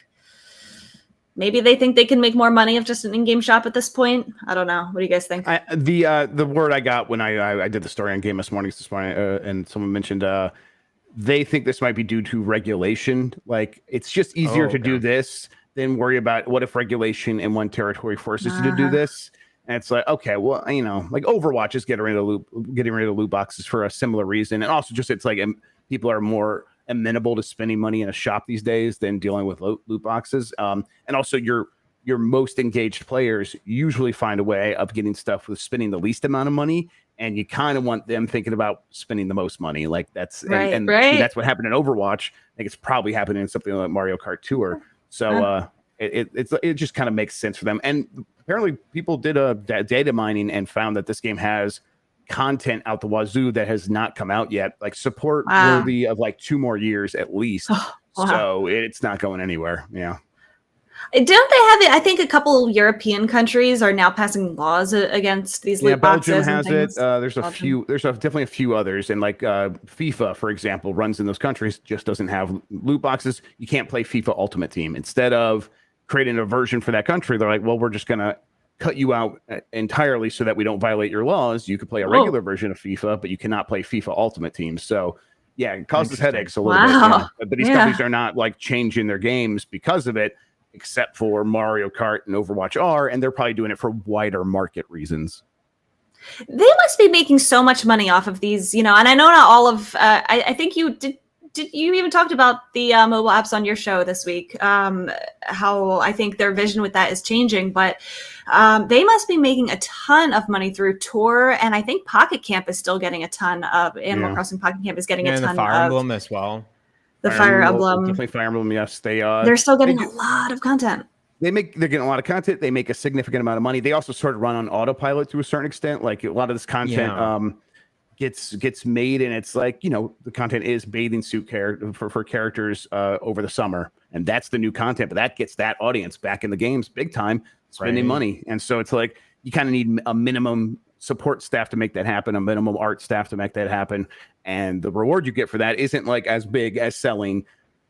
maybe they think they can make more money of just an in-game shop at this point. I don't know. What do you guys think? The word I got when I did the story on Game this morning, and someone mentioned they think this might be due to regulation. Like it's just easier to do this than worry about what if regulation in one territory forces you to do this. And it's like, okay, well, like Overwatch is getting rid of loot boxes for a similar reason. And also just it's like people are more amenable to spending money in a shop these days than dealing with loot boxes. And also your most engaged players usually find a way of getting stuff with spending the least amount of money. And you kind of want them thinking about spending the most money. Like that's, and that's what happened in Overwatch. I think it's probably happening in something like Mario Kart Tour. So it just kind of makes sense for them. And apparently people did a data mining and found that this game has content out the wazoo that has not come out yet, like support worthy of like 2 more years at least. So it's not going anywhere. Yeah. Don't they have it? I think a couple European countries are now passing laws against these loot boxes. Belgium has it. There's definitely a few others. And like FIFA, for example, runs in those countries, just doesn't have loot boxes. You can't play FIFA Ultimate Team. Instead of creating a version for that country, they're like, well, we're just going to cut you out entirely so that we don't violate your laws. You could play a regular version of FIFA, but you cannot play FIFA Ultimate Team. So yeah, it causes headaches a little bit. Yeah. But these companies are not like changing their games because of it, except for Mario Kart and Overwatch are, and they're probably doing it for wider market reasons. They must be making so much money off of these, and I know not all of, I think you did you even talked about the mobile apps on your show this week, how I think their vision with that is changing, but they must be making a ton of money through Tour, and I think Pocket Camp is still getting a ton of, Animal Crossing Pocket Camp is getting a ton of. Fire Emblem as well. The Fire Emblem. Definitely Fire Emblem, yes. They're still getting a lot of content. they're getting a lot of content. They make a significant amount of money. They also sort of run on autopilot to a certain extent. Like a lot of this content gets made, and it's like, the content is bathing suit for characters over the summer, and that's the new content. But that gets that audience back in the games big time, spending money. And so it's like you kind of need a minimum support staff to make that happen, a minimum art staff to make that happen, and the reward you get for that isn't like as big as selling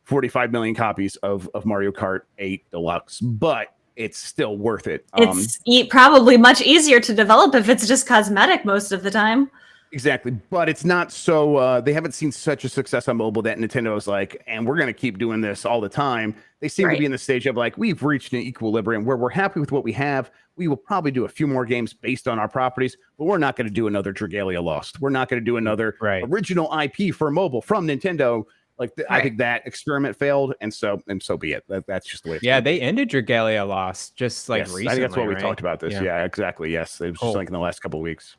45 million copies of Mario Kart 8 Deluxe, but it's still worth it. It's probably much easier to develop if it's just cosmetic most of the time. Exactly, but it's not so. They haven't seen such a success on mobile that Nintendo's like, and we're going to keep doing this all the time. They seem to be in the stage of like, we've reached an equilibrium where we're happy with what we have. We will probably do a few more games based on our properties, but we're not going to do another Dragalia Lost. We're not going to do another original IP for mobile from Nintendo. Like I think that experiment failed, and so be it. That's just the way. They ended Dragalia Lost just like recently. I think that's what we talked about this. Yeah, exactly. Yes, it was just like in the last couple of weeks.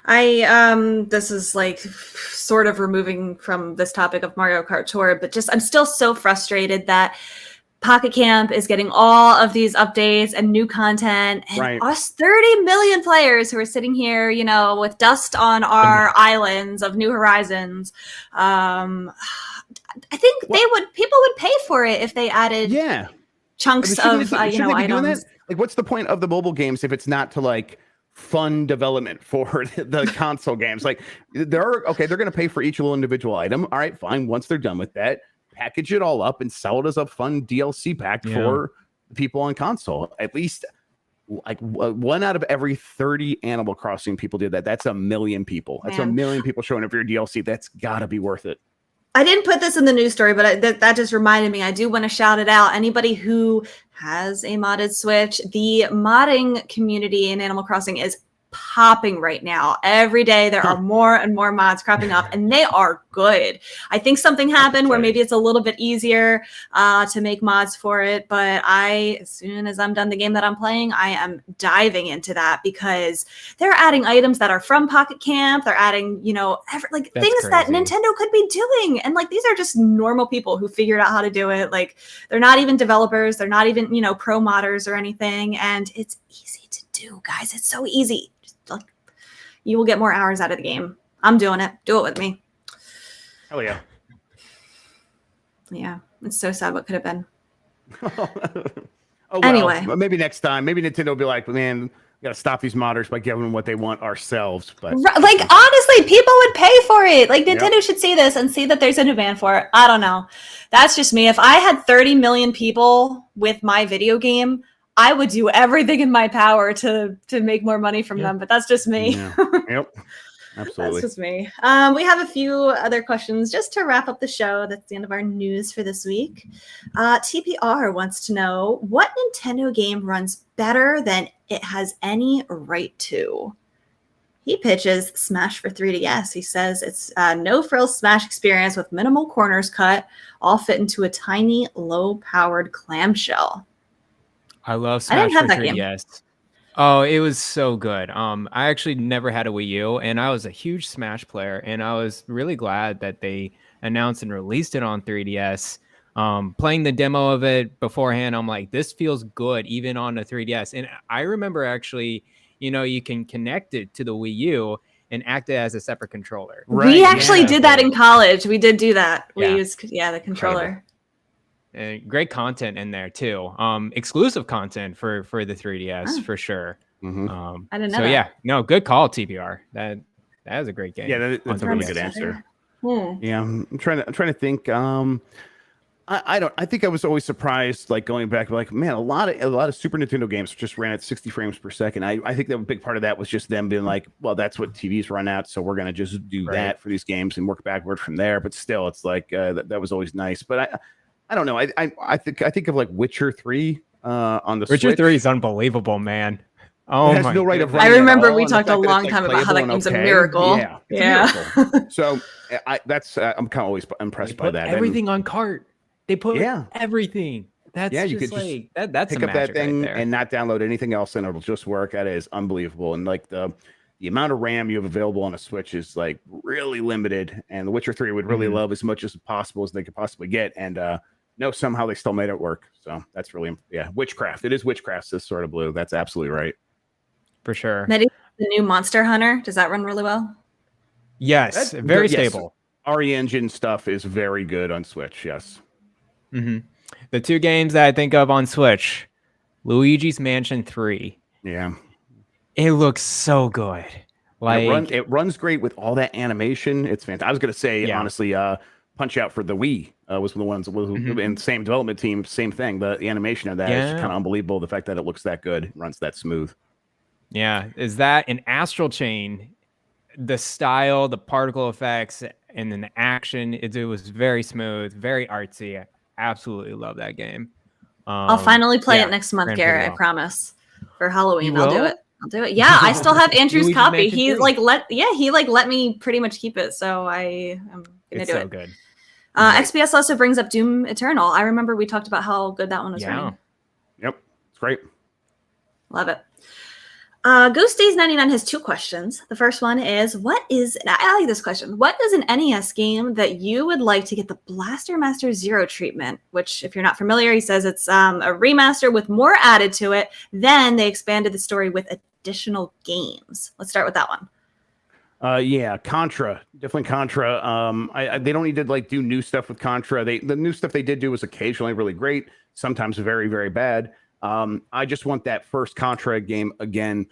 This is like sort of removing from this topic of Mario Kart Tour, but just I'm still so frustrated that Pocket Camp is getting all of these updates and new content, and us 30 million players who are sitting here, with dust on our islands of New Horizons. I think people would pay for it if they added chunks of items. Like, what's the point of the mobile games if it's not to like fun development for the console games? Like they're going to pay for each little individual item. All right, fine. Once they're done with that, package it all up and sell it as a fun DLC pack for people on console. At least like 1 out of every 30 Animal Crossing people did that. That's 1 million people. That's 1 million people showing up for your DLC. That's gotta be worth it. I didn't put this in the news story, but that just reminded me. I do want to shout it out. Anybody who has a modded Switch, the modding community in Animal Crossing is popping right now. Every day there are more and more mods cropping up, and they are good. I think something happened where maybe it's a little bit easier to make mods for it, but as soon as I'm done the game that I'm playing, I am diving into that because they're adding items that are from Pocket Camp. They're adding, things that Nintendo could be doing, and like these are just normal people who figured out how to do it. Like they're not even developers, they're not even pro modders or anything, and it's easy to do, guys. It's so easy. You will get more hours out of the game. I'm doing it. Do it with me. Hell yeah. Yeah. It's so sad what could have been. Anyway. Maybe next time. Maybe Nintendo will be like, man, we got to stop these modders by giving them what they want ourselves. But like, honestly, people would pay for it. Like, Nintendo should see this and see that there's a demand for it. I don't know. That's just me. If I had 30 million people with my video game, I would do everything in my power to make more money from them, but that's just me. Yeah. Yep, absolutely. That's just me. We have a few other questions just to wrap up the show. That's the end of our news for this week. TPR wants to know, what Nintendo game runs better than it has any right to? He pitches Smash for 3DS. He says it's a no-frills Smash experience with minimal corners cut, all fit into a tiny, low-powered clamshell. I love Smash for 3DS. Oh, it was so good. I actually never had a Wii U, and I was a huge Smash player, and I was really glad that they announced and released it on 3DS. Playing the demo of it beforehand, I'm like, this feels good even on the 3DS. And I remember actually, you can connect it to the Wii U and act it as a separate controller. Right. We actually did that in college. We did do that. We used the controller. And great content in there too. Exclusive content for the 3DS for sure. Mm-hmm. I didn't know that. Good call, TPR. That is a great game. Yeah, that's a really good answer. Yeah, I'm trying to think. I think I was always surprised, like going back, like, man, a lot of Super Nintendo games just ran at 60 frames per second. I think that a big part of that was just them being like, well, that's what TVs run at, so we're gonna just do that for these games and work backward from there. But still, it's like that was always nice. But I don't know. I think of like Witcher 3 on the Witcher Switch. 3 is unbelievable, man. Oh, it has no right of I remember we talked a long time about how that game's a miracle. Yeah, it's a miracle. So I'm kind of always impressed by that. Everything on cart. They put everything. That's you just could like just that's pick up that thing and not download anything else, and it'll just work. That is unbelievable. And like the amount of RAM you have available on a Switch is like really limited. And The Witcher 3 would really love as much as possible as they could possibly get. And no, somehow they still made it work. So that's really, witchcraft. It is witchcraft, says Sort of Blue. That's absolutely right. For sure. The new Monster Hunter, does that run really well? Yes, very stable. RE Engine stuff is very good on Switch, yes. Mm-hmm. The two games that I think of on Switch, Luigi's Mansion 3. Yeah. It looks so good. Like it runs great with all that animation. It's fantastic. I was going to say, honestly, Punch Out for the Wii was the ones in the same development team, same thing. The animation of that is kind of unbelievable. The fact that it looks that good, runs that smooth. Yeah. Is that an Astral Chain? The style, the particle effects, and then the action, it was very smooth, very artsy. I absolutely love that game. I'll finally play it next month, Garrett. I promise. For Halloween, I'll do it. Yeah, I still have Andrew's copy. He let me pretty much keep it, so I'm gonna do it. It's so good. XPS also brings up Doom Eternal. I remember we talked about how good that one was running. Yep, it's great. Love it. Ghost Days 99 has 2 questions. The first one is, I like this question. What is an NES game that you would like to get the Blaster Master Zero treatment? Which, if you're not familiar, he says it's a remaster with more added to it. Then they expanded the story with additional games. Let's start with that one. Contra, definitely Contra. They don't need to do new stuff with Contra. The new stuff they did do was occasionally really great, sometimes very, very bad. I just want that first Contra game again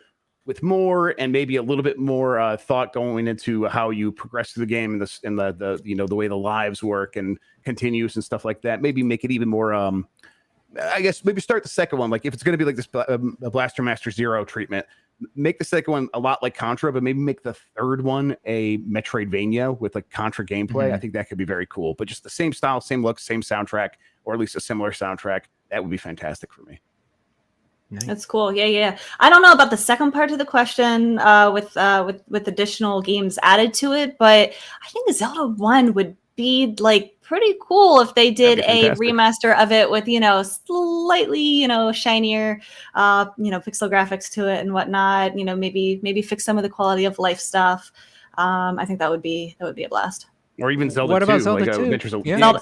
with more and maybe a little bit more thought going into how you progress through the game and the way the lives work and continues and stuff like that. Maybe make it even more. I guess maybe start the second one. Like if it's going to be like this Blaster Master Zero treatment, make the second one a lot like Contra, but maybe make the third one a Metroidvania with like Contra gameplay. I think that could be very cool. But just the same style, same look, same soundtrack, or at least a similar soundtrack. That would be fantastic for me. Nice. That's cool. Yeah. I don't know about the second part of the question with additional games added to it, but I think Zelda 1 would be like pretty cool if they did a remaster of it with slightly shinier pixel graphics to it and whatnot. Maybe fix some of the quality of life stuff. I think that would be a blast. Or even Zelda 2. What about Zelda 2? Zelda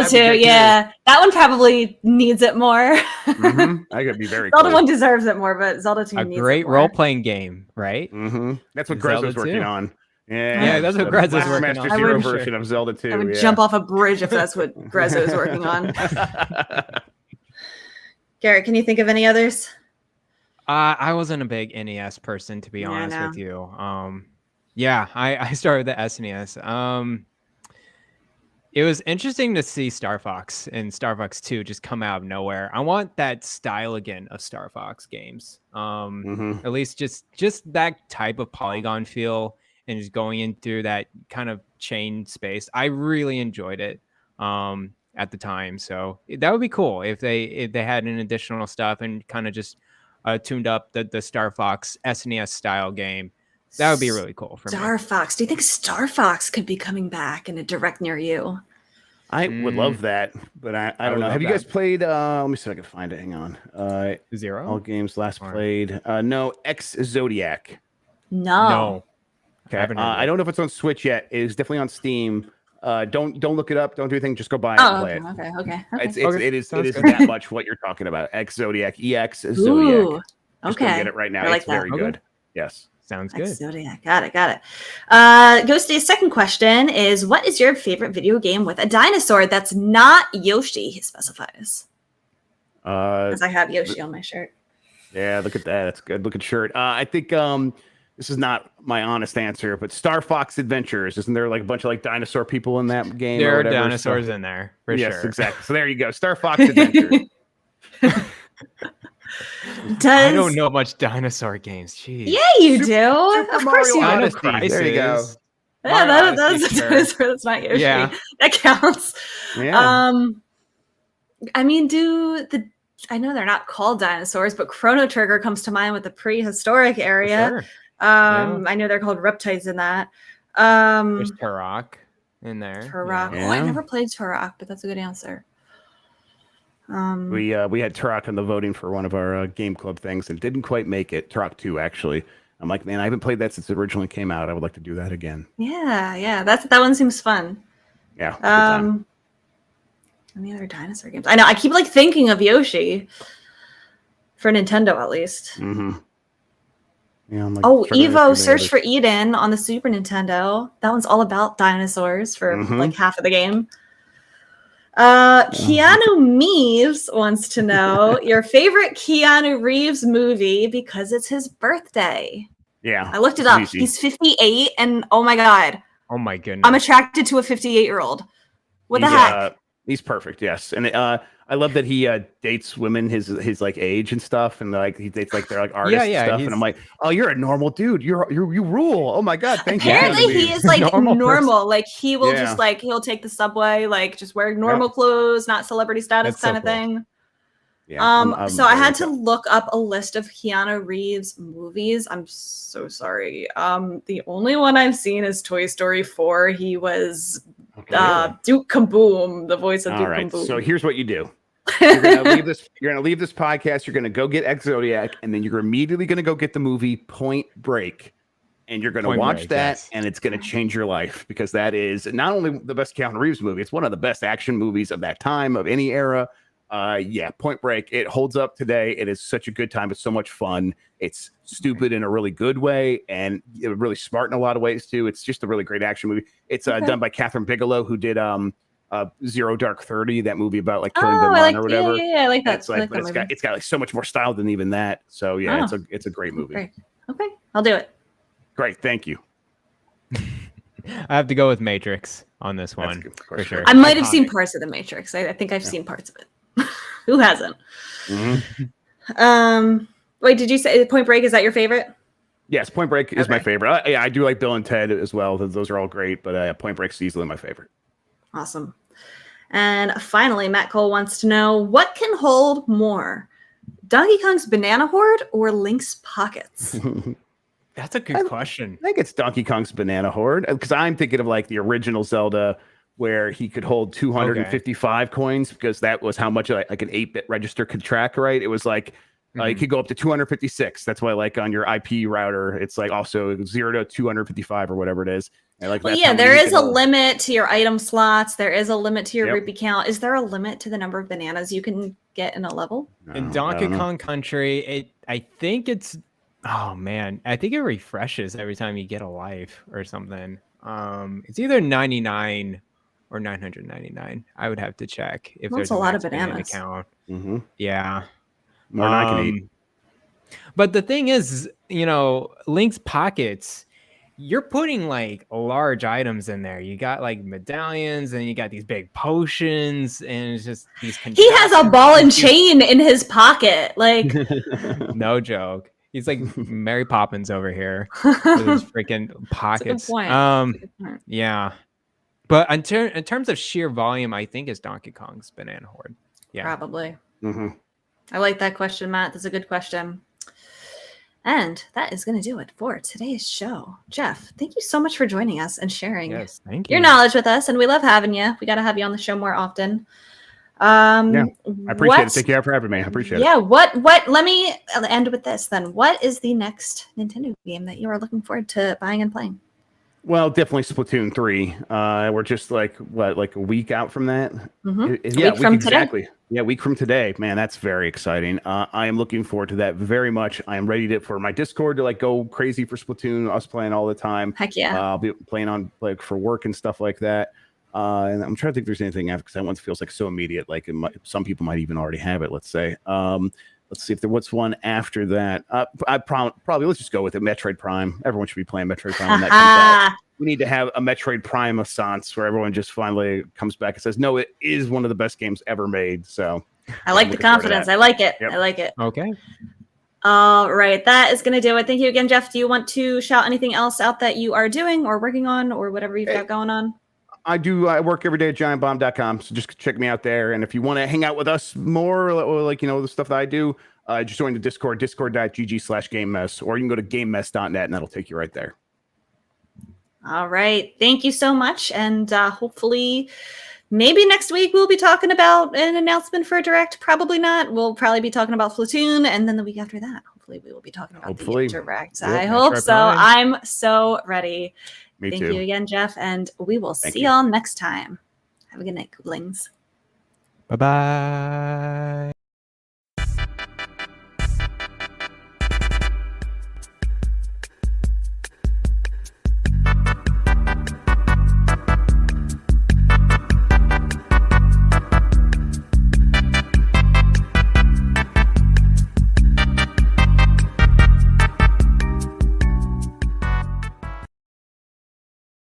2. Yeah. That one probably needs it more. That could be very Zelda cool. 1 deserves it more, but Zelda 2 needs it more. A great role-playing game, right? That's what Grezzo's working on. Yeah, that's what Grezzo's working Master on. Zero version of Zelda 2. I would jump off a bridge if that's what Grezzo is working on. Garrett, can you think of any others? I wasn't a big NES person, to be honest with you. I started with the SNES. It was interesting to see Star Fox and Star Fox 2 just come out of nowhere. I want that style again of Star Fox games. At least just that type of polygon feel and just going in through that kind of chain space. I really enjoyed it at the time. So that would be cool if they had an additional stuff and kind of just tuned up the Star Fox SNES style game. That would be really cool for me. Star Fox. Do you think Star Fox could be coming back in a direct near you? I would love that, but I don't know. Have you guys played? Let me see if I can find it. Hang on. Zero? All games last played. No, X Zodiac. No. Okay. I don't know if it's on Switch yet. It is definitely on Steam. Don't look it up. Don't do anything. Just go buy it and play it. Okay. It is that much what you're talking about. X Zodiac. EX Zodiac. Ooh, just go get it right now. It's very good. Yes. Sounds good. Zodiac. Got it. Ghost Day's second question is, what is your favorite video game with a dinosaur that's not Yoshi, he specifies? Because I have Yoshi on my shirt. Yeah, look at that. That's a good looking shirt. I think this is not my honest answer, but Star Fox Adventures. Isn't there like a bunch of like dinosaur people in that game? There are dinosaurs in there, for sure. Yes, exactly. So there you go. Star Fox Adventures. I don't know much dinosaur games. Jeez. Yeah, you do. Of course you do. There you go. Yeah, that's a dinosaur. That's not Yoshi. Yeah. That counts. Yeah. I mean, I know they're not called dinosaurs, but Chrono Trigger comes to mind with the prehistoric area. Sure. I know they're called Riptides in that. There's Turok in there. Turok. Yeah. Oh, I never played Turok, but that's a good answer. We had Turok on the voting for one of our game club things and didn't quite make it. Turok 2, actually. I'm like, man, I haven't played that since it originally came out. I would like to do that again. Yeah. That one seems fun. Yeah. Any other dinosaur games? I know. I keep like thinking of Yoshi for Nintendo, at least. Mm-hmm. Yeah, I'm like, Evo Search for Eden on the Super Nintendo. That one's all about dinosaurs for like half of the game. Keanu Meeves wants to know your favorite Keanu Reeves movie because it's his birthday. Yeah. I looked it up. Easy. He's 58 and oh my God. Oh my goodness. I'm attracted to a 58-year-old. What the heck? He's perfect, yes. And I love that he dates women his like age and stuff, and like he dates like they're like artists and stuff. And I'm like, oh, you're a normal dude. You rule. Oh my God, thank you. Apparently he is like normal. Like he will just like he'll take the subway, like just wear normal clothes, not celebrity status kind of thing. Yeah. So I had to look up a list of Keanu Reeves movies. I'm so sorry. The only one I've seen is Toy Story 4. He was Duke Kaboom, the voice of Duke Kaboom. So here's what you do. You're gonna leave this podcast. You're gonna go get Zodiac, and then you're immediately gonna go get the movie Point Break, and you're gonna watch that, and it's gonna change your life because that is not only the best Keanu Reeves movie, it's one of the best action movies of that time, of any era. Point Break, it holds up today. It is such a good time. It's so much fun. It's stupid in a really good way and really smart in a lot of ways too. It's just a really great action movie. It's done by Catherine Bigelow, who did Zero Dark 30, that movie about like killing Bin Laden or whatever. Yeah, I like that. It's got like so much more style than even that. So yeah, it's a great movie. Great. Okay, I'll do it. Great, thank you. I have to go with Matrix on this one for sure. I might have seen parts of the Matrix. I think I've seen parts of it. Who hasn't? Mm-hmm. Wait, did you say Point Break? Is that your favorite? Yes, Point Break is my favorite. I do like Bill and Ted as well. Those are all great, but Point Break's easily my favorite. Awesome. And finally, Matt Cole wants to know what can hold more, Donkey Kong's Banana Horde or Link's Pockets? That's a good question. I think it's Donkey Kong's Banana Horde because I'm thinking of like the original Zelda, where he could hold 255 coins because that was how much like an 8-bit register could track, right? It was like you could go up to 256. That's why like on your IP router, it's like also 0 to 255 or whatever it is. And like, there is a limit to your item slots. There is a limit to your rupee count. Is there a limit to the number of bananas you can get in a level? In Donkey Kong Country, I think it's, oh man, I think it refreshes every time you get a life or something. It's either 99 or 999. I would have to check if there's a lot of bananas account. Mm-hmm. Yeah, more than I can eat. But the thing is, Link's Pockets, you're putting like large items in there. You got like medallions, and you got these big potions, and it's just these. He has a ball and chain in his pocket, like no joke. He's like Mary Poppins over here with his freaking pockets. That's a good point. Yeah. But in terms of sheer volume, I think it's Donkey Kong's Banana Horde. Yeah, probably. Mm-hmm. I like that question, Matt. That's a good question. And that is going to do it for today's show. Jeff, thank you so much for joining us and sharing your knowledge with us. And we love having you. We got to have you on the show more often. I appreciate it. Thank you for having me. I appreciate it. Yeah. Let me end with this then. What is the next Nintendo game that you are looking forward to buying and playing? Well, definitely Splatoon 3. We're just like a week out from that. Mm-hmm. Yeah, week from exactly. Today. Yeah, week from today. Man, that's very exciting. I am looking forward to that very much. I am ready for my Discord to like go crazy for Splatoon. Us playing all the time. Heck yeah. I'll be playing on like for work and stuff like that. And I'm trying to think if there's anything after because that one feels like so immediate. Like some people might even already have it. Let's say. Let's see if there what's one after that. I probably let's just go with it. Metroid Prime. Everyone should be playing Metroid Prime when that comes out. We need to have a Metroid Prime Assance where everyone just finally comes back and says, "No, it is one of the best games ever made." So I like the confidence. I like it. Yep. I like it. Okay. All right, that is going to do it. Thank you again, Jeff. Do you want to shout anything else out that you are doing or working on or whatever you've got going on? I do. I work every day at giantbomb.com. So just check me out there. And if you want to hang out with us more, or like, the stuff that I do, just join the Discord, discord.gg/gamemess, or you can go to gamemess.net and that'll take you right there. All right. Thank you so much. And hopefully maybe next week we'll be talking about an announcement for a Direct. Probably not. We'll probably be talking about Splatoon. And then the week after that, hopefully we will be talking about the Direct. Yep, I hope so. I'm so ready. Thank you again, Jeff. And we will see y'all next time. Have a good night, Gooblings. Bye bye.